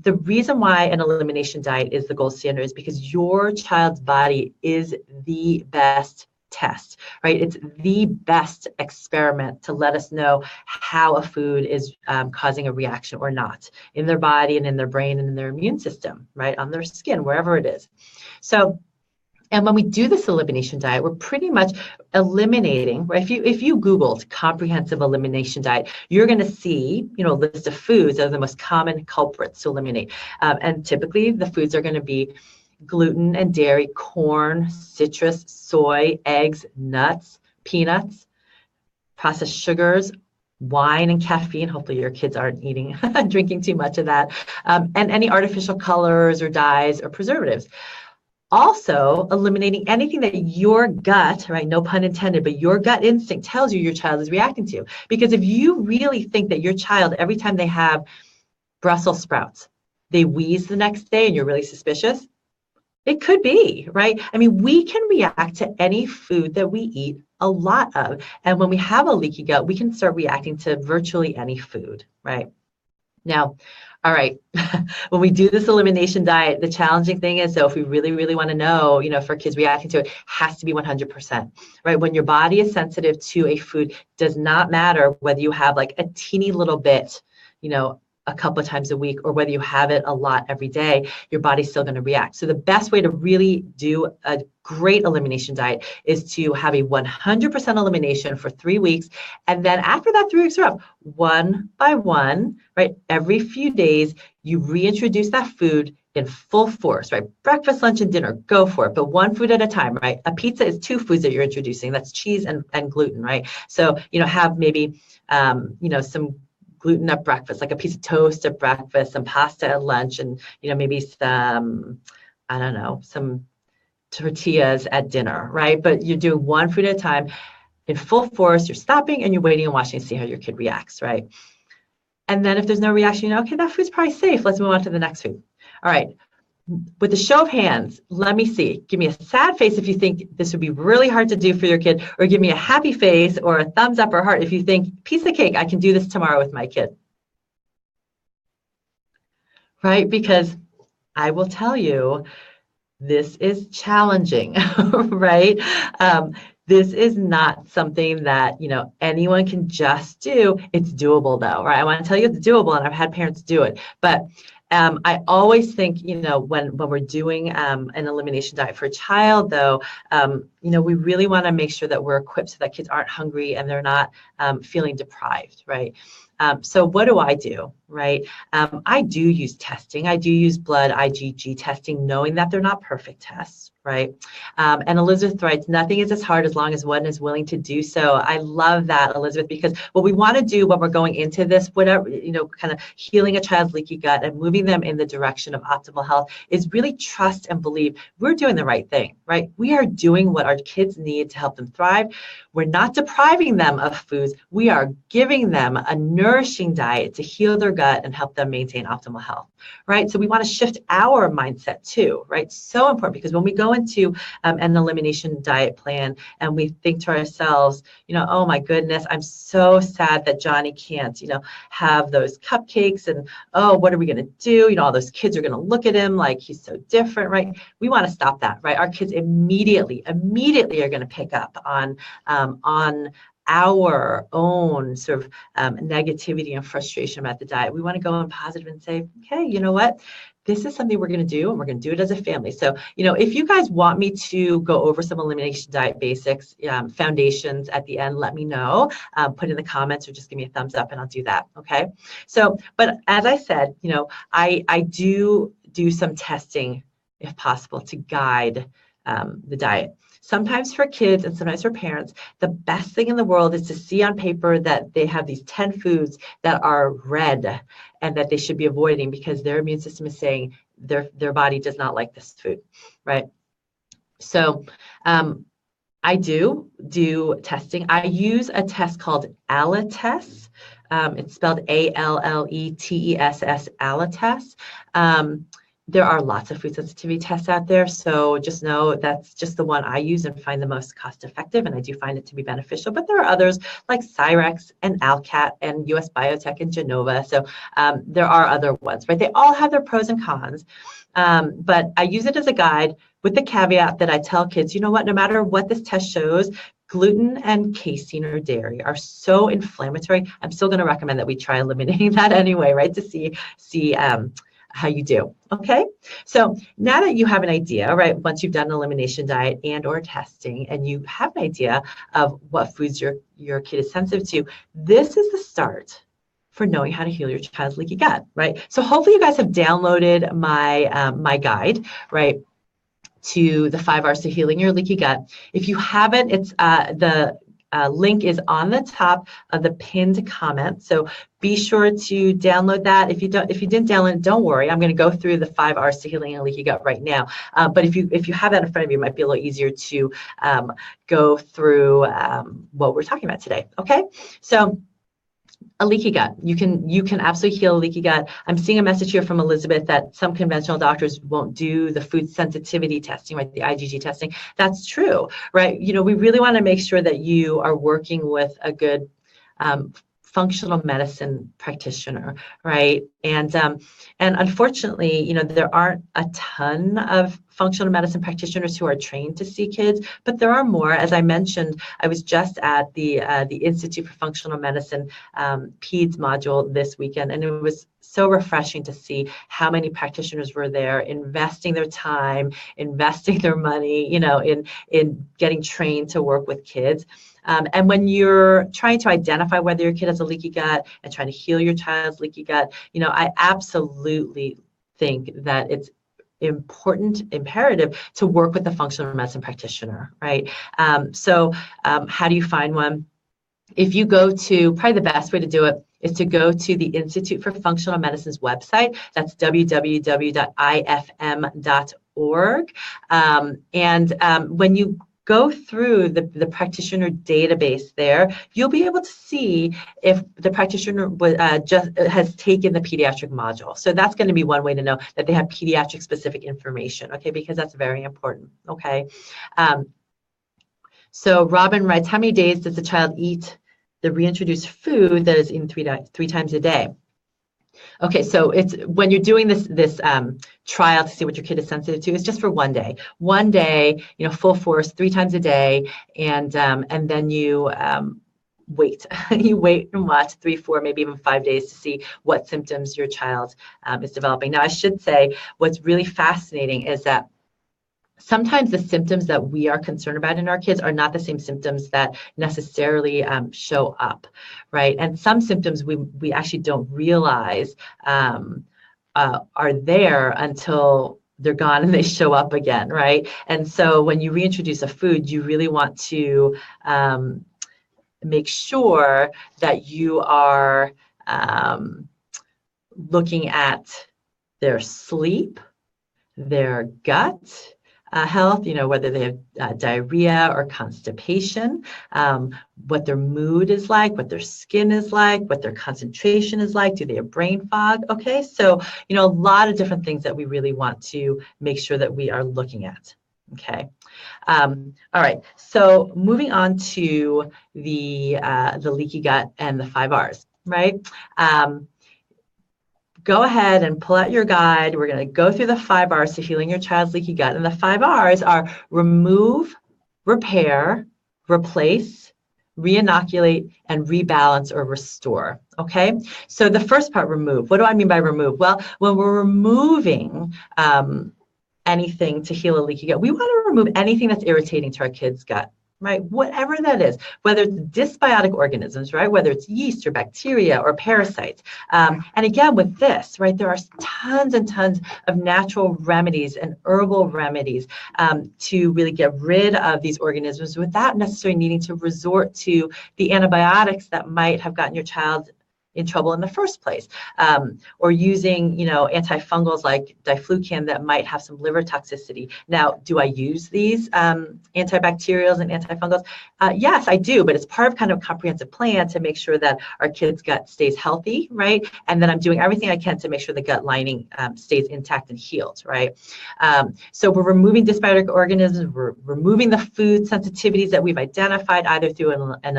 The reason why an elimination diet is the gold standard is because your child's body is the best test, right? It's the best experiment to let us know how a food is causing a reaction or not in their body and in their brain and in their immune system, right? On their skin, wherever it is. So, and when we do this elimination diet, we're pretty much eliminating, right? If you Googled comprehensive elimination diet, you're going to see, a list of foods that are the most common culprits to eliminate. And typically the foods are going to be gluten and dairy, corn, citrus, soy, eggs, nuts, peanuts, processed sugars, wine and caffeine. Hopefully your kids aren't drinking too much of that, and any artificial colors or dyes or preservatives. Also, eliminating anything that your gut, right, no pun intended, but your gut instinct tells you your child is reacting to. Because if you really think that your child, every time they have Brussels sprouts, they wheeze the next day and you're really suspicious, it could be, right? I mean, we can react to any food that we eat a lot of. And when we have a leaky gut, we can start reacting to virtually any food, right? Now, all right, when we do this elimination diet, the challenging thing is, so if we really, really want to know, if our kids reacting to it, has to be 100%, right? When your body is sensitive to a food, does not matter whether you have like a teeny little bit, a couple of times a week, or whether you have it a lot every day, your body's still going to react. So the best way to really do a great elimination diet is to have a 100% elimination for 3 weeks. And then after that 3 weeks are up, one by one, right? Every few days, you reintroduce that food in full force, right? Breakfast, lunch, and dinner, go for it, but one food at a time, right? A pizza is 2 foods that you're introducing. That's cheese and gluten, right? So, have maybe, some gluten at breakfast, like a piece of toast at breakfast, some pasta at lunch, and maybe some, I don't know, some tortillas at dinner, right? But you're doing one food at a time in full force. You're stopping and you're waiting and watching to see how your kid reacts, right? And then if there's no reaction, okay, that food's probably safe. Let's move on to the next food. All right. With a show of hands, let me see. Give me a sad face if you think this would be really hard to do for your kid, or give me a happy face or a thumbs up or heart if you think, piece of cake, I can do this tomorrow with my kid. Right? Because I will tell you, this is challenging, right? This is not something that, anyone can just do. It's doable though, right? I want to tell you it's doable, and I've had parents do it. But I always think, when we're doing an elimination diet for a child, though, we really want to make sure that we're equipped so that kids aren't hungry and they're not feeling deprived, right? So what do I do, right? I do use testing. I do use blood IgG testing, knowing that they're not perfect tests, right? And Elizabeth writes, nothing is as hard as long as one is willing to do so. I love that, Elizabeth, because what we want to do when we're going into this, whatever, kind of healing a child's leaky gut and moving them in the direction of optimal health, is really trust and believe we're doing the right thing, right? We are doing what our kids need to help them thrive. We're not depriving them of foods. We are giving them a nourishing diet to heal their gut and help them maintain optimal health, right? So we want to shift our mindset too, right? So important, because when we go into an elimination diet plan and we think to ourselves, oh my goodness, I'm so sad that Johnny can't, have those cupcakes, and oh, what are we going to do? All those kids are going to look at him like he's so different, right? We want to stop that, right? Our kids immediately are going to pick up on our own sort of negativity and frustration about the diet. We want to go in positive and say, okay, you know what? This is something we're going to do, and we're going to do it as a family. So, if you guys want me to go over some elimination diet basics, foundations at the end, let me know. Put in the comments or just give me a thumbs up and I'll do that. Okay. So, but as I said, I do do some testing if possible to guide the diet. Sometimes for kids and sometimes for parents, the best thing in the world is to see on paper that they have these 10 foods that are red and that they should be avoiding because their immune system is saying their body does not like this food, right? So I do testing. I use a test called ALLETESS. It's spelled ALLETESS, ALLETESS. There are lots of food sensitivity tests out there, so just know that's just the one I use and find the most cost effective, and I do find it to be beneficial. But there are others like Cyrex and ALCAT and US Biotech and Genova. So there are other ones, right? They all have their pros and cons, but I use it as a guide with the caveat that I tell kids, you know what, no matter what this test shows, gluten and casein or dairy are so inflammatory. I'm still going to recommend that we try eliminating that anyway, right? To see how you do. Okay, so now that you have an idea, right, once you've done an elimination diet and or testing and you have an idea of what foods your kid is sensitive to, this is the start for knowing how to heal your child's leaky gut, right? So hopefully you guys have downloaded my my guide, right, to the 5 R's to healing your leaky gut. If you haven't, it's the link is on the top of the pinned comment. So be sure to download that. If you didn't download it, don't worry. I'm going to go through the 5 R's to healing a leaky gut right now. But if you have that in front of you, it might be a little easier to go through what we're talking about today. Okay, so a leaky gut. You can absolutely heal a leaky gut. I'm seeing a message here from Elizabeth that some conventional doctors won't do the food sensitivity testing, right? The IgG testing. That's true, right? You know, we really want to make sure that you are working with a good functional medicine practitioner, right? And unfortunately, you know, there aren't a ton of functional medicine practitioners who are trained to see kids, but there are more. As I mentioned, I was just at the Institute for Functional Medicine PEDS module this weekend, and it was so refreshing to see how many practitioners were there investing their time, investing their money, you know, in getting trained to work with kids. And when you're trying to identify whether your kid has a leaky gut and trying to heal your child's leaky gut, you know, I absolutely think that it's imperative to work with a functional medicine practitioner, right? So how do you find one? If you go to, probably the best way to do it is to go to the Institute for Functional Medicine's website. That's www.ifm.org. When you go through the practitioner database there, you'll be able to see if the practitioner just has taken the pediatric module. So that's going to be one way to know that they have pediatric specific information, okay, because that's very important, okay? So Robin writes, how many days does the child eat the reintroduced food that is eaten three times a day? Okay, so it's when you're doing this trial to see what your kid is sensitive to, it's just for 1 day. 1 day, you know, full force, 3 times a day, and then you wait. You wait and watch 3, 4, maybe even 5 days to see what symptoms your child is developing. Now, I should say what's really fascinating is that sometimes the symptoms that we are concerned about in our kids are not the same symptoms that necessarily show up, right? And some symptoms we actually don't realize are there until they're gone and they show up again, right? And so when you reintroduce a food, you really want to make sure that you are looking at their sleep, their gut, health, you know, whether they have diarrhea or constipation, what their mood is like, what their skin is like, what their concentration is like, do they have brain fog? Okay, so, you know, a lot of different things that we really want to make sure that we are looking at. Okay, all right, so moving on to the leaky gut and the 5 R's, right? Go ahead and pull out your guide. We're going to go through the 5 R's to healing your child's leaky gut. And the 5 R's are remove, repair, replace, re-inoculate, and rebalance or restore. Okay, so the first part, remove. What do I mean by remove? Well, when we're removing anything to heal a leaky gut, we want to remove anything that's irritating to our kid's gut. right? Whatever that is, whether it's dysbiotic organisms, right? Whether it's yeast or bacteria or parasites. And again, with this, right, there are tons and tons of natural remedies and herbal remedies to really get rid of these organisms without necessarily needing to resort to the antibiotics that might have gotten your child in trouble in the first place, or using, antifungals like diflucan that might have some liver toxicity. Now, do I use these antibacterials and antifungals? Yes, I do, but it's part of kind of a comprehensive plan to make sure that our kid's gut stays healthy, right? And then I'm doing everything I can to make sure the gut lining stays intact and healed, right? So we're removing dysbiotic organisms, we're removing the food sensitivities that we've identified either through an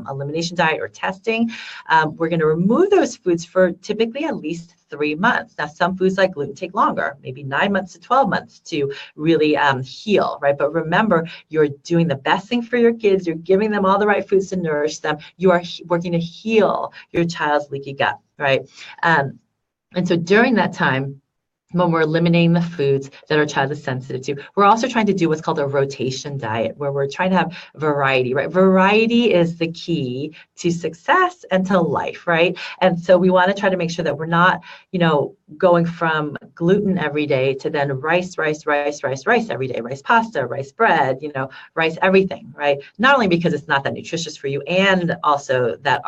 elimination diet or testing. We're going to remove those foods for typically at least 3 months. Now, some foods like gluten take longer, maybe 9 months to 12 months to really heal, right? But remember, you're doing the best thing for your kids. You're giving them all the right foods to nourish them. You are working to heal your child's leaky gut, right? And so during that time, when we're eliminating the foods that our child is sensitive to, we're also trying to do what's called a rotation diet, where we're trying to have variety, right? Variety is the key to success and to life, right? And so we want to try to make sure that we're not, going from gluten every day to then rice every day, rice pasta, rice bread, rice everything, right? Not only because it's not that nutritious for you, and also that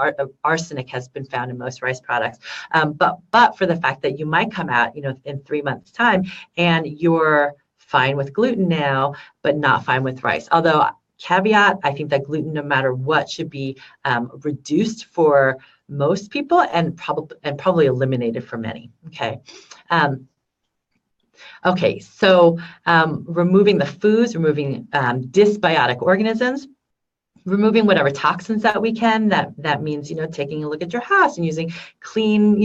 arsenic has been found in most rice products, but for the fact that you might come out, in 3 months' time, and you're fine with gluten now, but not fine with rice. Although, caveat, I think that gluten, no matter what, should be reduced for most people and probably eliminated for many. Okay. Okay, so removing the foods, removing dysbiotic organisms, removing whatever toxins that we can. That means, taking a look at your house and using clean,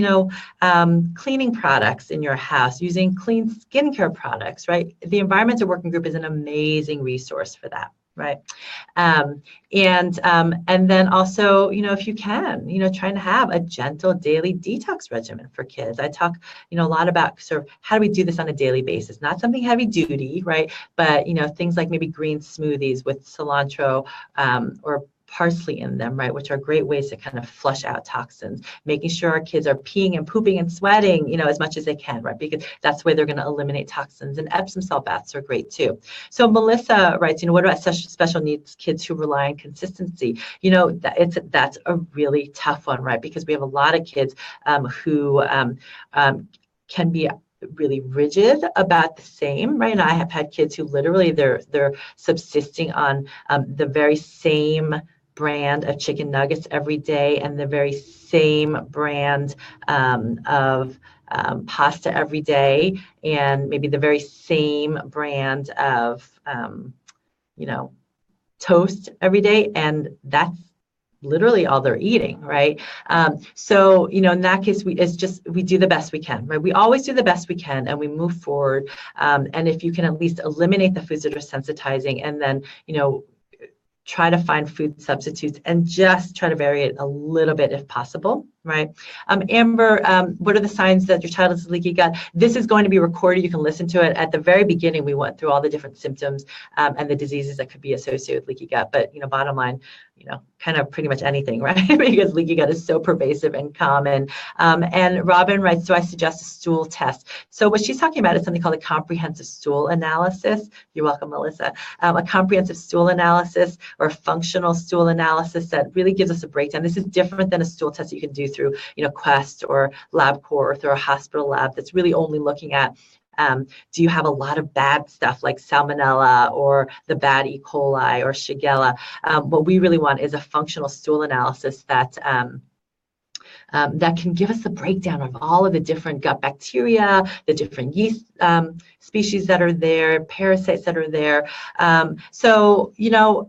cleaning products in your house, using clean skincare products, right? The Environmental Working Group is an amazing resource for that, right? And then also, if you can, trying to have a gentle daily detox regimen for kids. I talk, a lot about sort of how do we do this on a daily basis, not something heavy duty, right? But, things like maybe green smoothies with cilantro or parsley in them, right, which are great ways to kind of flush out toxins, making sure our kids are peeing and pooping and sweating, as much as they can, right, because that's the way they're going to eliminate toxins. And Epsom salt baths are great too. So Melissa writes, what about special needs kids who rely on consistency? That's a really tough one, right, because we have a lot of kids who can be really rigid about the same, right? And I have had kids who literally they're subsisting on the very same brand of chicken nuggets every day and the very same brand of pasta every day, and maybe the very same brand of toast every day, and that's literally all they're eating, right? So, in that case, we do the best we can, right? We always do the best we can and we move forward. And if you can at least eliminate the foods that are sensitizing, and then, try to find food substitutes and just try to vary it a little bit if possible, right? Amber, what are the signs that your child has leaky gut? This is going to be recorded. You can listen to it. At the very beginning, we went through all the different symptoms and the diseases that could be associated with leaky gut. But, bottom line, kind of pretty much anything, right? Because leaky gut is so pervasive and common. And Robin writes, do I suggest a stool test? So what she's talking about is something called a comprehensive stool analysis. You're welcome, Melissa. A comprehensive stool analysis or functional stool analysis that really gives us a breakdown. This is different than a stool test that you can do through, Quest or LabCorp or through a hospital lab that's really only looking at do you have a lot of bad stuff like salmonella or the bad E. coli or Shigella? What we really want is a functional stool analysis that can give us the breakdown of all of the different gut bacteria, the different yeast species that are there, parasites that are there. So,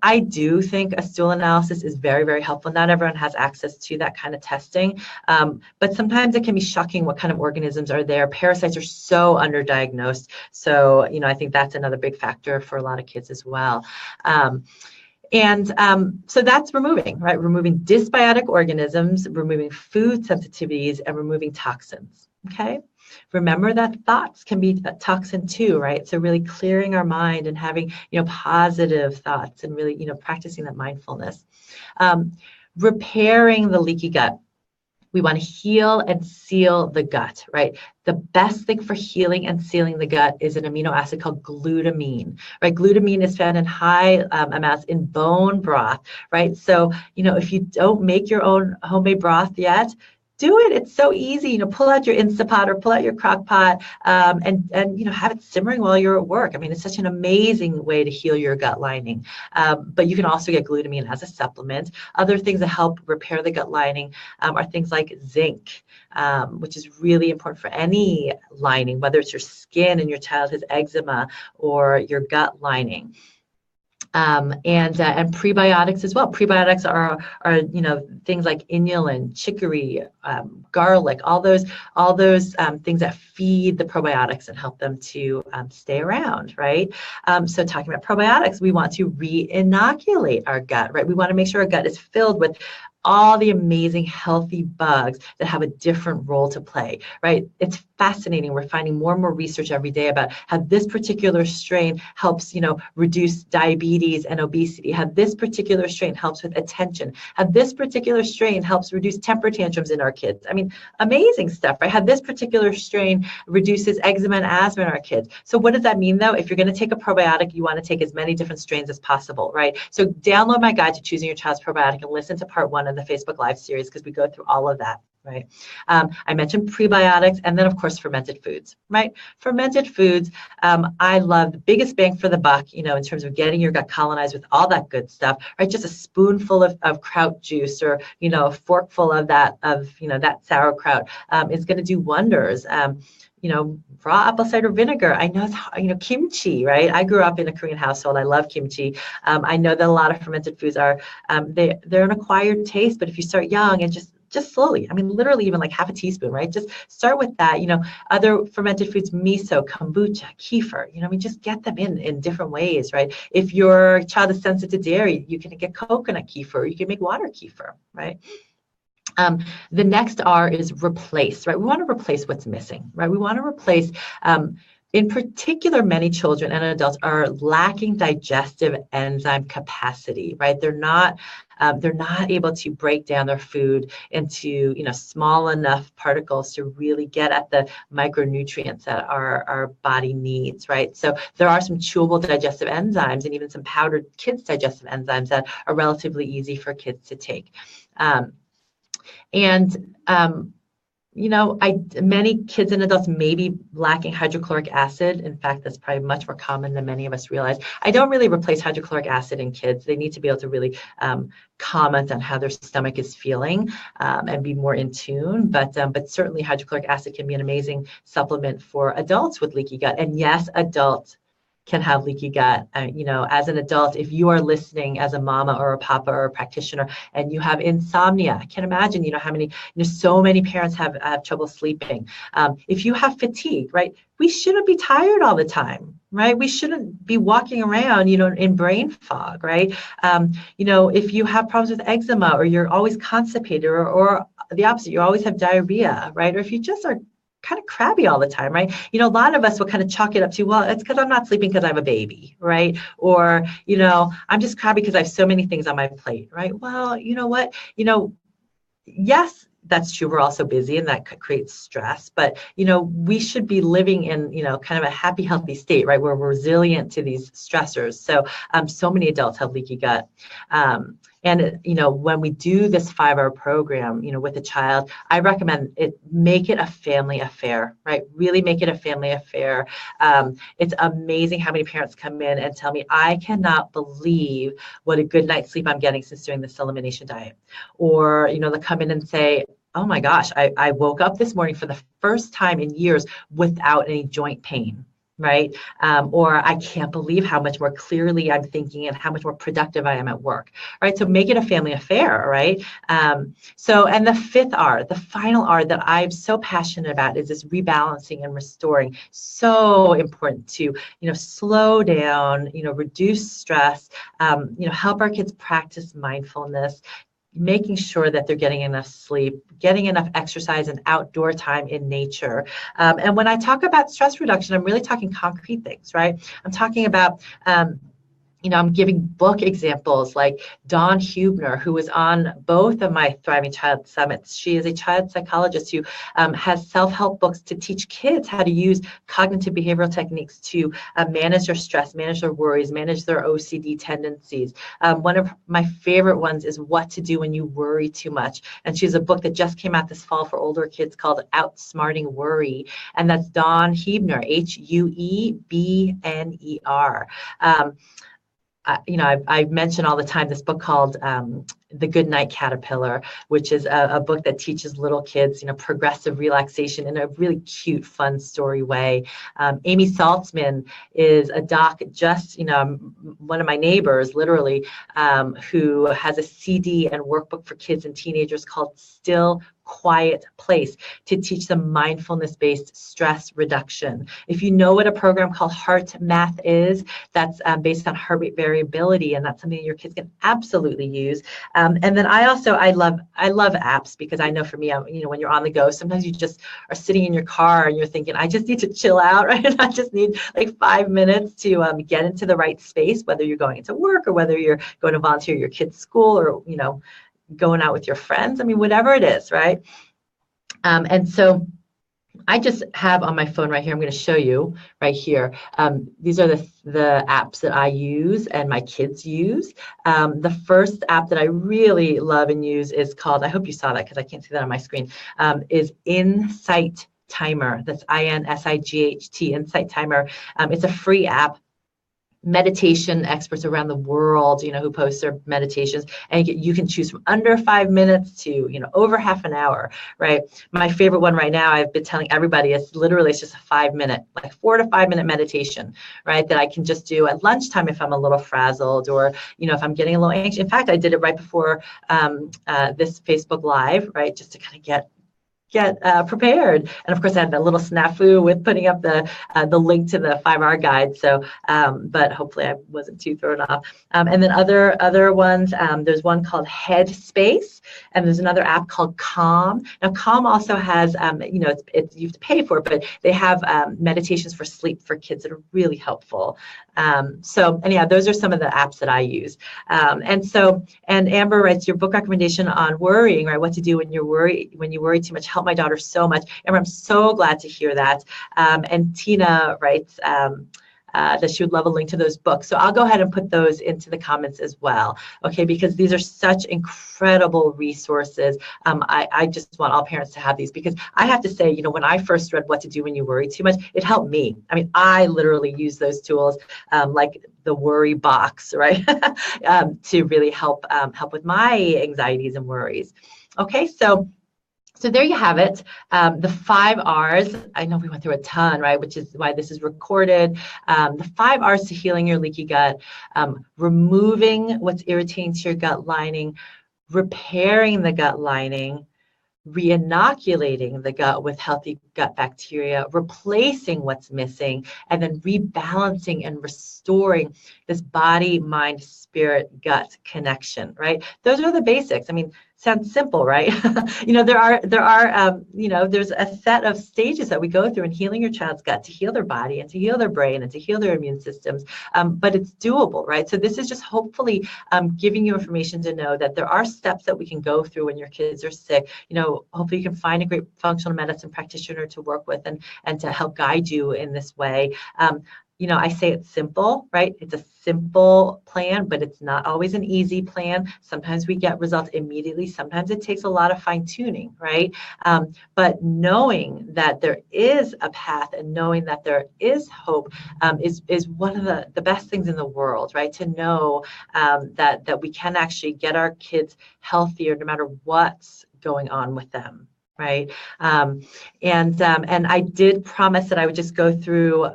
I do think a stool analysis is very, very helpful. Not everyone has access to that kind of testing, but sometimes it can be shocking what kind of organisms are there. Parasites are so underdiagnosed. So, I think that's another big factor for a lot of kids as well. And so that's removing, right? Removing dysbiotic organisms, removing food sensitivities, and removing toxins, okay? Remember that thoughts can be a toxin too, right? So really clearing our mind and having, positive thoughts and really, practicing that mindfulness. Repairing the leaky gut. We want to heal and seal the gut, right? The best thing for healing and sealing the gut is an amino acid called glutamine, right? Glutamine is found in high amounts in bone broth, right? So, if you don't make your own homemade broth yet, do it. It's so easy. Pull out your Instapot or pull out your crock pot and have it simmering while you're at work. I mean, it's such an amazing way to heal your gut lining. But you can also get glutamine as a supplement. Other things that help repair the gut lining are things like zinc, which is really important for any lining, whether it's your skin and your child has eczema or your gut lining. And prebiotics as well. Prebiotics are things like inulin, chicory, garlic, all those things that feed the probiotics and help them to stay around, right? So talking about probiotics, we want to re-inoculate our gut, right? We want to make sure our gut is filled with all the amazing healthy bugs that have a different role to play, right? It's fascinating. We're finding more and more research every day about how this particular strain helps, reduce diabetes and obesity, how this particular strain helps with attention, how this particular strain helps reduce temper tantrums in our kids. I mean, amazing stuff, right? How this particular strain reduces eczema and asthma in our kids. So what does that mean though? If you're going to take a probiotic, you want to take as many different strains as possible, right? So download my guide to choosing your child's probiotic and listen to part 1 of the Facebook Live series because we go through all of that, right? I mentioned prebiotics and then of course fermented foods, right? Fermented foods, I love the biggest bang for the buck, in terms of getting your gut colonized with all that good stuff, right? Just a spoonful of kraut juice or, a forkful of that sauerkraut is going to do wonders. Raw apple cider vinegar. I know, kimchi, right? I grew up in a Korean household. I love kimchi. I know that a lot of fermented foods are, they're an acquired taste, but if you start young and just slowly, I mean, literally even like half a teaspoon, right? Just start with that, other fermented foods, miso, kombucha, kefir, just get them in different ways, right? If your child is sensitive to dairy, you can get coconut kefir, you can make water kefir, right? The next R is replace, right? We want to replace what's missing, right? We want to replace, in particular, many children and adults are lacking digestive enzyme capacity, right? They're not able to break down their food into, small enough particles to really get at the micronutrients that our body needs, right? So there are some chewable digestive enzymes and even some powdered kids digestive enzymes that are relatively easy for kids to take. Many kids and adults may be lacking hydrochloric acid. In fact, that's probably much more common than many of us realize. I don't really replace hydrochloric acid in kids. They need to be able to really comment on how their stomach is feeling and be more in tune. But certainly hydrochloric acid can be an amazing supplement for adults with leaky gut. And yes, adults can have leaky gut. As an adult, if you are listening as a mama or a papa or a practitioner and you have insomnia, I can imagine, how many, so many parents have trouble sleeping. If you have fatigue, right, we shouldn't be tired all the time, right? We shouldn't be walking around, in brain fog, right? If you have problems with eczema or you're always constipated or the opposite, you always have diarrhea, right? Or if you just are kind of crabby all the time, right? A lot of us will kind of chalk it up to, well, it's because I'm not sleeping because I have a baby, right? Or, I'm just crabby because I have so many things on my plate, right? Well, you know what? Yes, that's true. We're also busy and that creates stress, but, we should be living in, kind of a happy, healthy state, right? Where we're resilient to these stressors. So, so many adults have leaky gut. And, when we do this 5-hour program, with a child, I recommend make it a family affair, right? Really make it a family affair. It's amazing how many parents come in and tell me, I cannot believe what a good night's sleep I'm getting since doing this elimination diet. Or, they'll come in and say, oh my gosh, I woke up this morning for the first time in years without any joint pain. Right? Or I can't believe how much more clearly I'm thinking and how much more productive I am at work, right? So make it a family affair, right? And the 5th R, the final R that I'm so passionate about is this rebalancing and restoring. So important to, slow down, reduce stress, help our kids practice mindfulness, making sure that they're getting enough sleep, getting enough exercise and outdoor time in nature. And when I talk about stress reduction, I'm really talking concrete things, right? I'm talking about I'm giving book examples like Dawn Huebner, who was on both of my Thriving Child Summits. She is a child psychologist who has self-help books to teach kids how to use cognitive behavioral techniques to manage their stress, manage their worries, manage their OCD tendencies. One of my favorite ones is What to Do When You Worry Too Much. And she has a book that just came out this fall for older kids called Outsmarting Worry. And that's Dawn Huebner, Huebner. I mention all the time this book called The Goodnight Caterpillar, which is a book that teaches little kids, progressive relaxation in a really cute, fun story way. Amy Saltzman is a doc, just, one of my neighbors, literally, who has a CD and workbook for kids and teenagers called Still Quiet Place to teach them mindfulness-based stress reduction. If you know what a program called Heart Math is, that's based on heart rate variability, and that's something that your kids can absolutely use. And then I love apps, because I know for me, when you're on the go, sometimes you just are sitting in your car and you're thinking, I just need to chill out, right? And I just need like 5 minutes to get into the right space, whether you're going into work or whether you're going to volunteer at your kid's school or, going out with your friends. I mean, whatever it is, right? And so I just have on my phone right here, I'm going to show you right here. These are the apps that I use and my kids use. The first app that I really love and use is called, I hope you saw that because I can't see that on my screen, is Insight Timer. That's INSIGHT, Insight Timer. It's a free app. Meditation experts around the world, who post their meditations, and you can choose from under 5 minutes to, over half an hour, right? My favorite one right now, I've been telling everybody, it's just a 5 minute, like 4 to 5 minute meditation, right? That I can just do at lunchtime if I'm a little frazzled, or, if I'm getting a little anxious. In fact, I did it right before this Facebook Live, right? Just to kind of get prepared. And of course, I had that little snafu with putting up the link to the 5-hour guide. So, but hopefully I wasn't too thrown off. And then other ones, there's one called Headspace, and there's another app called Calm. Now, Calm also has, you have to pay for it, but they have meditations for sleep for kids that are really helpful. So anyhow, those are some of the apps that I use. And Amber writes your book recommendation on worrying, right? What to do when you worry too much. Helped my daughter so much. Amber, I'm so glad to hear that. And Tina writes that she would love a link to those books. So I'll go ahead and put those into the comments as well, okay? Because these are such incredible resources. I just want all parents to have these, because I have to say, when I first read What to Do When You Worry Too Much, it helped me. I mean, I literally use those tools like the worry box, right? To really help with my anxieties and worries. Okay, so there you have it. The 5 R's. I know we went through a ton, right? Which is why this is recorded. The 5 R's to healing your leaky gut: removing what's irritating to your gut lining, repairing the gut lining, re-inoculating the gut with healthy gut bacteria, replacing what's missing, and then rebalancing and restoring this body, mind, spirit, gut connection, right? Those are the basics. I mean, sounds simple, right? There's a set of stages that we go through in healing your child's gut to heal their body and to heal their brain and to heal their immune systems, but it's doable, right? So this is just hopefully giving you information to know that there are steps that we can go through when your kids are sick. Hopefully you can find a great functional medicine practitioner to work with and to help guide you in this way. I say it's simple, right? It's a simple plan, but it's not always an easy plan. Sometimes we get results immediately. Sometimes it takes a lot of fine tuning, right? But knowing that there is a path and knowing that there is hope is one of the best things in the world, right? To know that we can actually get our kids healthier no matter what's going on with them. Right. And I did promise that I would just go through,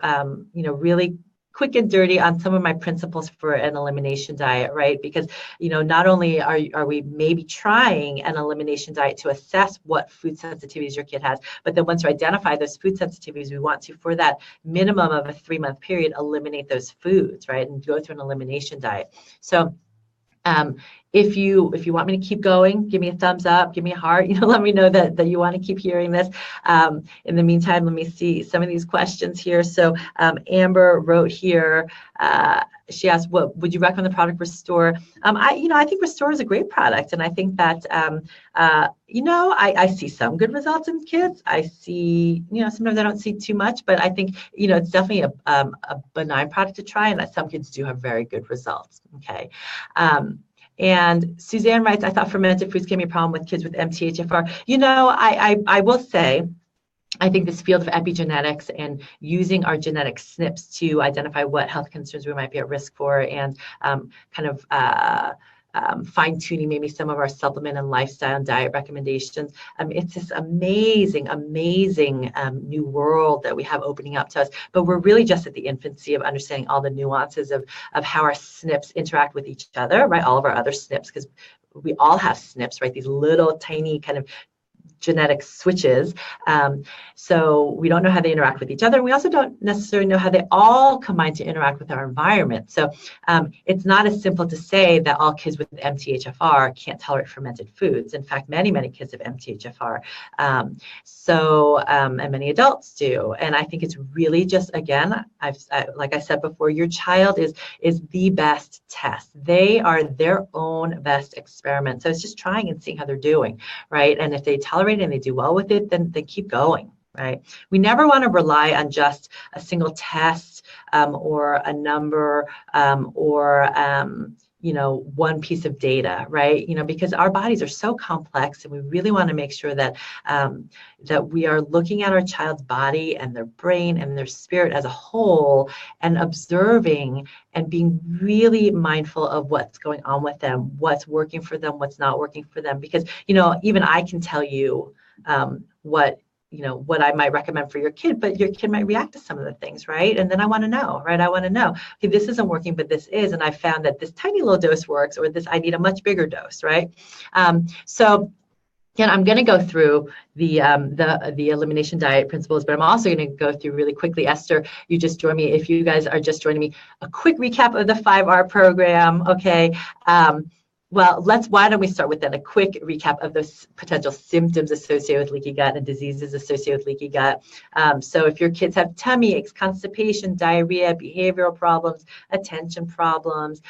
really quick and dirty on some of my principles for an elimination diet, right? Because, not only are we maybe trying an elimination diet to assess what food sensitivities your kid has, but then once you identify those food sensitivities, we want to, for that minimum of a 3-month period, eliminate those foods, right? And go through an elimination diet. So If you want me to keep going, give me a thumbs up, give me a heart, let me know that you want to keep hearing this. In the meantime, let me see some of these questions here. So Amber wrote here, she asked, what would you recommend the product Restore? I think Restore is a great product. And I think that, I see some good results in kids. I see, sometimes I don't see too much, but I think, it's definitely a benign product to try, and that some kids do have very good results. Okay. And Suzanne writes, I thought fermented foods can be a problem with kids with MTHFR. I will say, I think this field of epigenetics and using our genetic SNPs to identify what health concerns we might be at risk for, and fine-tuning maybe some of our supplement and lifestyle and diet recommendations. It's this amazing new world that we have opening up to us, but we're really just at the infancy of understanding all the nuances of how our SNPs interact with each other, right? All of our other SNPs, because we all have SNPs, right? These little tiny kind of genetic switches. So we don't know how they interact with each other. And we also don't necessarily know how they all combine to interact with our environment. So it's not as simple to say that all kids with MTHFR can't tolerate fermented foods. In fact, many kids have MTHFR. And many adults do. And I think it's really just, again, like I said before, your child is the best test. They are their own best experiment. So it's just trying and seeing how they're doing, right? And if they tolerate and they do well with it, then they keep going, right? We never want to rely on just a single test or a number or one piece of data, right? Because our bodies are so complex, and we really want to make sure that that we are looking at our child's body and their brain and their spirit as a whole, and observing and being really mindful of what's going on with them, what's working for them, what's not working for them. Because even I can tell you what I might recommend for your kid, but your kid might react to some of the things, right? And then I want to know, right? I want to know, okay, this isn't working, but this is, and I found that this tiny little dose works, or this, I need a much bigger dose, right? So again, I'm going to go through the elimination diet principles, but I'm also going to go through really quickly. Esther, you just joined me. If you guys are just joining me, a quick recap of the 5R program, okay? Well, why don't we start with then a quick recap of the potential symptoms associated with leaky gut and diseases associated with leaky gut. So if your kids have tummy aches, constipation, diarrhea, behavioral problems, attention problems,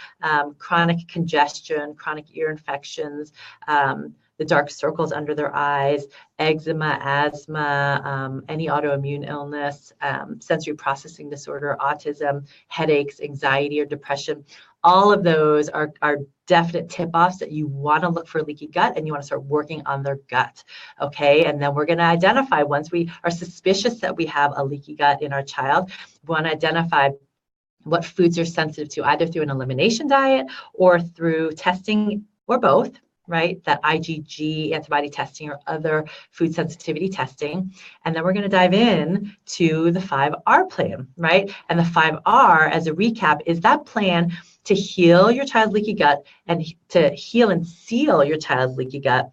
chronic congestion, chronic ear infections, the dark circles under their eyes, eczema, asthma, any autoimmune illness, sensory processing disorder, autism, headaches, anxiety, or depression, all of those are definite tip-offs that you want to look for leaky gut, and you want to start working on their gut, okay? And then we're going to identify, once we are suspicious that we have a leaky gut in our child, we want to identify what foods are sensitive to, either through an elimination diet or through testing, or both, right? That IgG antibody testing or other food sensitivity testing. And then we're going to dive in to the 5R plan, right? And the 5R, as a recap, is that plan to heal your child's leaky gut, and to heal and seal your child's leaky gut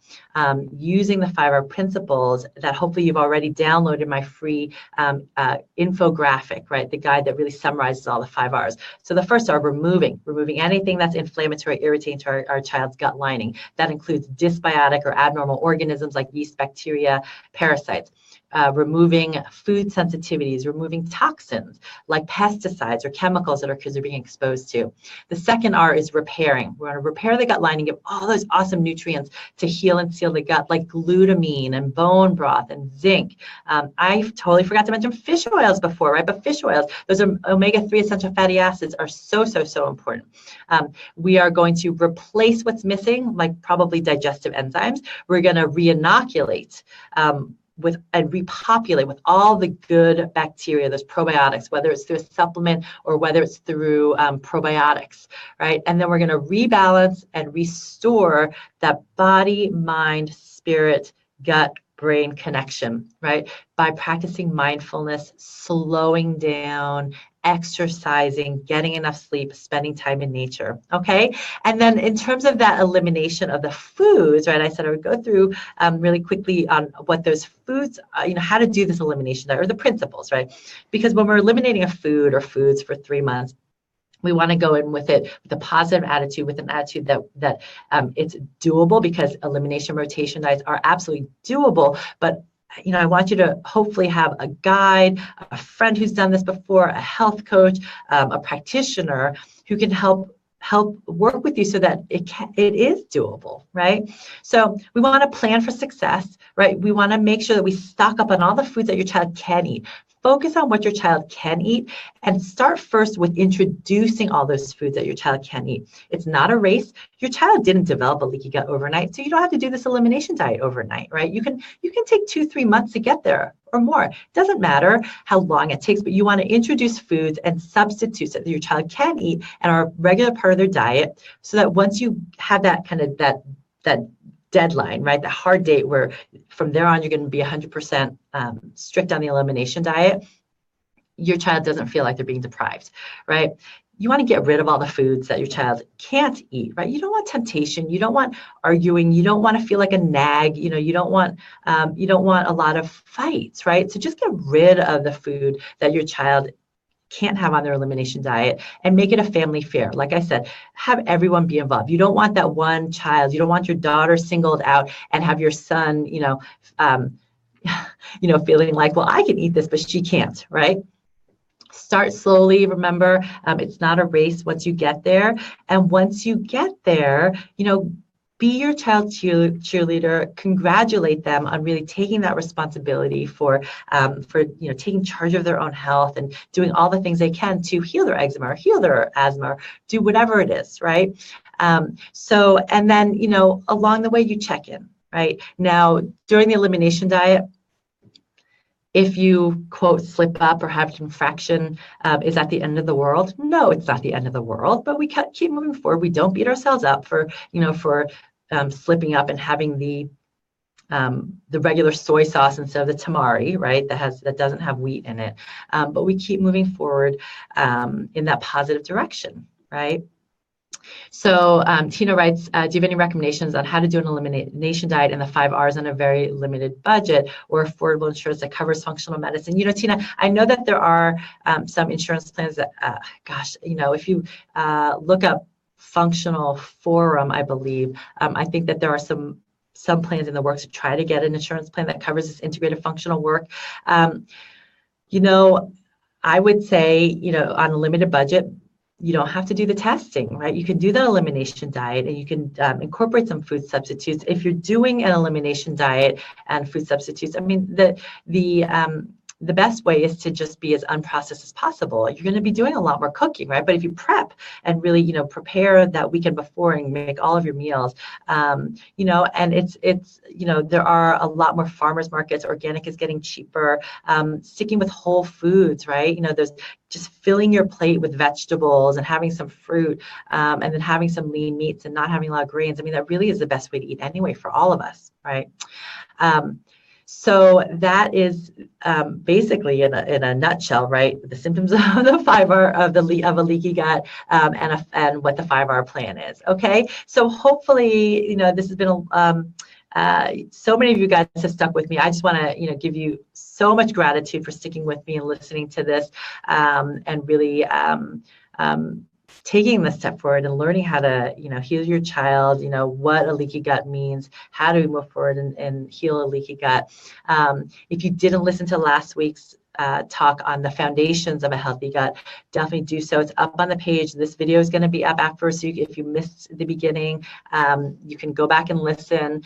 using the 5R principles that hopefully you've already downloaded my free infographic, right? The guide that really summarizes all the 5Rs. So the first are removing anything that's inflammatory, irritating to our child's gut lining. That includes dysbiotic or abnormal organisms like yeast, bacteria, parasites. Removing food sensitivities, removing toxins like pesticides or chemicals that our kids are being exposed to. The second R is repairing. We're going to repair the gut lining, give all those awesome nutrients to heal and seal the gut, like glutamine and bone broth and zinc. I totally forgot to mention fish oils before, right? But fish oils, those are omega-3 essential fatty acids, are so important. We are going to replace what's missing, like probably digestive enzymes. We're going to reinoculate and repopulate with all the good bacteria, those probiotics, whether it's through a supplement or whether it's through probiotics, right? And then we're going to rebalance and restore that body, mind, spirit, gut, brain connection, right? By practicing mindfulness, slowing down, exercising, getting enough sleep, spending time in nature, okay? And then in terms of that elimination of the foods, right, I said I would go through really quickly on what those foods, how to do this elimination, or the principles, right? Because when we're eliminating a food or foods for 3 months, We want to go in with it with a positive attitude, with an attitude that it's doable, because elimination rotation diets are absolutely doable. But I want you to hopefully have a guide, a friend who's done this before, a health coach, a practitioner who can help work with you so that it is doable, right? So we want to plan for success, right? We want to make sure that we stock up on all the foods that your child can eat. Focus on what your child can eat, and start first with introducing all those foods that your child can eat. It's not a race. Your child didn't develop a leaky gut overnight, so you don't have to do this elimination diet overnight, right? You can take 2-3 months to get there or more. It doesn't matter how long it takes, but you want to introduce foods and substitutes that your child can eat and are a regular part of their diet, so that once you have that kind of that deadline, right? The hard date where from there on you're going to be 100% strict on the elimination diet, your child doesn't feel like they're being deprived, right? You want to get rid of all the foods that your child can't eat, right? You don't want temptation. You don't want arguing. You don't want to feel like a nag. You don't want a lot of fights, right? So just get rid of the food that your child can't have on their elimination diet, and make it a family affair. Like I said, have everyone be involved. You don't want that one child. You don't want your daughter singled out and have your son, feeling like, well, I can eat this, but she can't, right? Start slowly. Remember, it's not a race once you get there. And once you get there, be your child's cheerleader. Congratulate them on really taking that responsibility for taking charge of their own health and doing all the things they can to heal their eczema or heal their asthma, or do whatever it is, right? And then along the way you check in, right? Now during the elimination diet, if you, quote, slip up or have an infraction, is that the end of the world? No, it's not the end of the world, but we keep moving forward. We don't beat ourselves up for slipping up and having the regular soy sauce instead of the tamari, right? That doesn't have wheat in it. But we keep moving forward in that positive direction, right? So Tina writes, do you have any recommendations on how to do an elimination diet in the 5 R's on a very limited budget, or affordable insurance that covers functional medicine? Tina, I know that there are some insurance plans that, if you look up Functional Forum, I believe, I think that there are some plans in the works to try to get an insurance plan that covers this integrative functional work. I would say, on a limited budget, you don't have to do the testing, right? You can do the elimination diet, and you can incorporate some food substitutes. If you're doing an elimination diet and food substitutes, I mean, the best way is to just be as unprocessed as possible. You're going to be doing a lot more cooking, right? But if you prep and really, prepare that weekend before and make all of your meals, and it's there are a lot more farmers markets. Organic is getting cheaper. Sticking with whole foods, right? There's just filling your plate with vegetables and having some fruit, and then having some lean meats and not having a lot of grains. I mean, that really is the best way to eat anyway for all of us, right? So that is basically in a nutshell, right? The symptoms of the 5 R of a leaky gut, and what the 5 R plan is. Okay, so hopefully this has been so many of you guys have stuck with me. I just want to give you so much gratitude for sticking with me and listening to this, and really taking the step forward and learning how to, heal your child, what a leaky gut means, how to move forward and heal a leaky gut. If you didn't listen to last week's talk on the foundations of a healthy gut, definitely do so. It's up on the page. This video is going to be up after, so if you missed the beginning, you can go back and listen.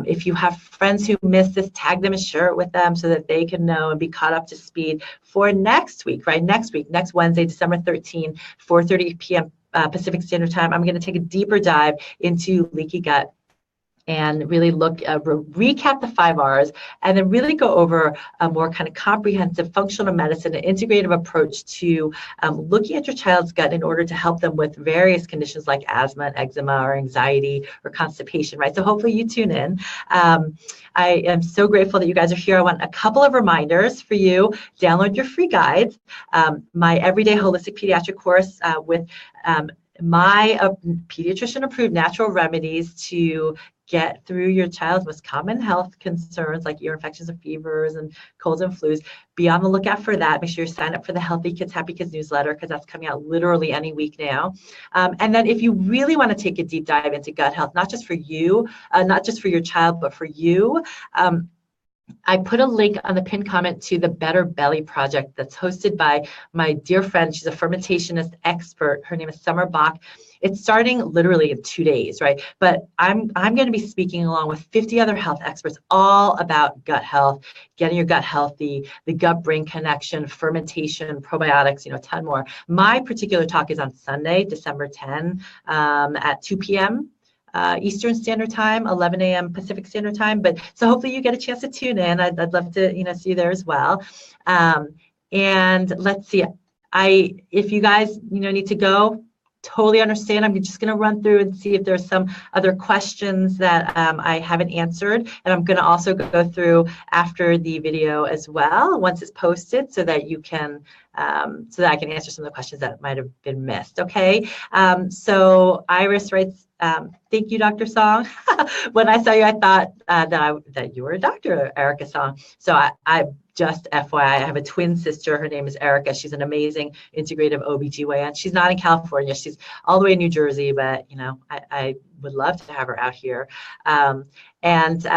If you have friends who missed this, tag them and share it with them so that they can know and be caught up to speed for next week, right? Next Wednesday, December 13, 4:30 p.m. Pacific Standard Time. I'm going to take a deeper dive into leaky gut and really recap the 5 R's, and then really go over a more kind of comprehensive functional medicine and integrative approach to looking at your child's gut in order to help them with various conditions like asthma and eczema or anxiety or constipation, right? So hopefully you tune in. I am so grateful that you guys are here. I want a couple of reminders for you. Download your free guides. My Everyday Holistic Pediatric course with my pediatrician approved natural remedies to get through your child's most common health concerns like ear infections and fevers and colds and flus. Be on the lookout for that. Make sure you sign up for the Healthy Kids, Happy Kids newsletter, because that's coming out literally any week now. And then if you really want to take a deep dive into gut health, not just for you, not just for your child, but for you, I put a link on the pinned comment to the Better Belly project that's hosted by my dear friend. She's a fermentationist expert. Her name is Summer Bach. It's starting literally in 2 days, right? But I'm going to be speaking along with 50 other health experts all about gut health, getting your gut healthy, the gut-brain connection, fermentation, probiotics, a ton more. My particular talk is on Sunday, December 10 at 2 p.m. Eastern Standard Time, 11 a.m. Pacific Standard Time. But so hopefully you get a chance to tune in. I'd love to see you there as well. And let's see. If you guys need to go, totally understand. I'm just going to run through and see if there's some other questions that I haven't answered. And I'm going to also go through after the video as well, once it's posted, so that you can, so that I can answer some of the questions that might have been missed. Okay. So Iris writes, thank you, Dr. Song. When I saw you, I thought that you were a doctor, Erica Song. So I just FYI, I have a twin sister. Her name is Erica. She's an amazing integrative OBGYN. She's not in California. She's all the way in New Jersey, but I would love to have her out here. And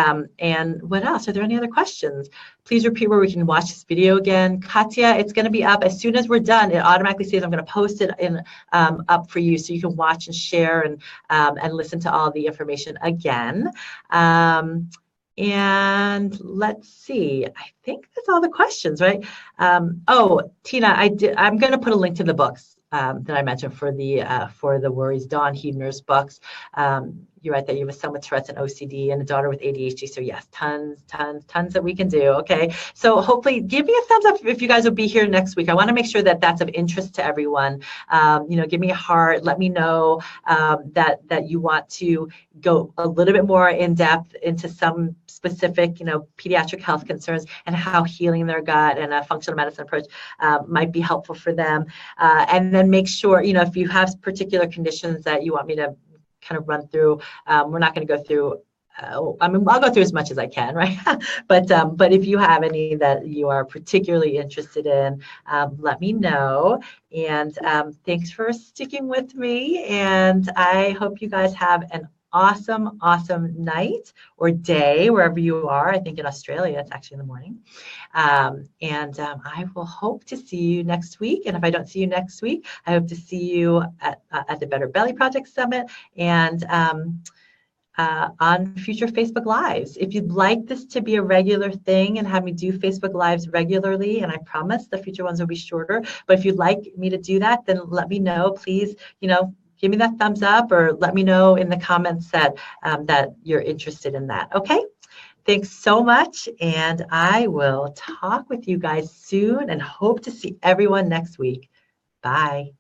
what else? Are there any other questions? Please repeat where we can watch this video again. Katya, it's going to be up as soon as we're done. It automatically says I'm going to post it up for you so you can watch and share and listen to all the information again. And let's see, I think that's all the questions, right? Oh, Tina, I'm going to put a link to the books that I mentioned for the Worries, Dawn Huebner's books. You're right that you have a son with Tourette's and OCD and a daughter with ADHD. So yes, tons that we can do. Okay. So hopefully give me a thumbs up if you guys will be here next week. I want to make sure that that's of interest to everyone. Give me a heart. Let me know that you want to go a little bit more in depth into some specific, pediatric health concerns and how healing their gut and a functional medicine approach might be helpful for them. And then make sure, if you have particular conditions that you want me to kind of run through, we're not going to go through. I'll go through as much as I can, right? But if you have any that you are particularly interested in, let me know. And thanks for sticking with me. And I hope you guys have an awesome night or day wherever you are. I think in Australia it's actually in the morning. And I will hope to see you next week. And if I don't see you next week, I hope to see you at the Better Belly Project Summit and on future Facebook Lives. If you'd like this to be a regular thing and have me do Facebook Lives regularly, and I promise the future ones will be shorter, but if you'd like me to do that, then let me know. Please, give me that thumbs up or let me know in the comments that you're interested in that. Okay. Thanks so much. And I will talk with you guys soon and hope to see everyone next week. Bye.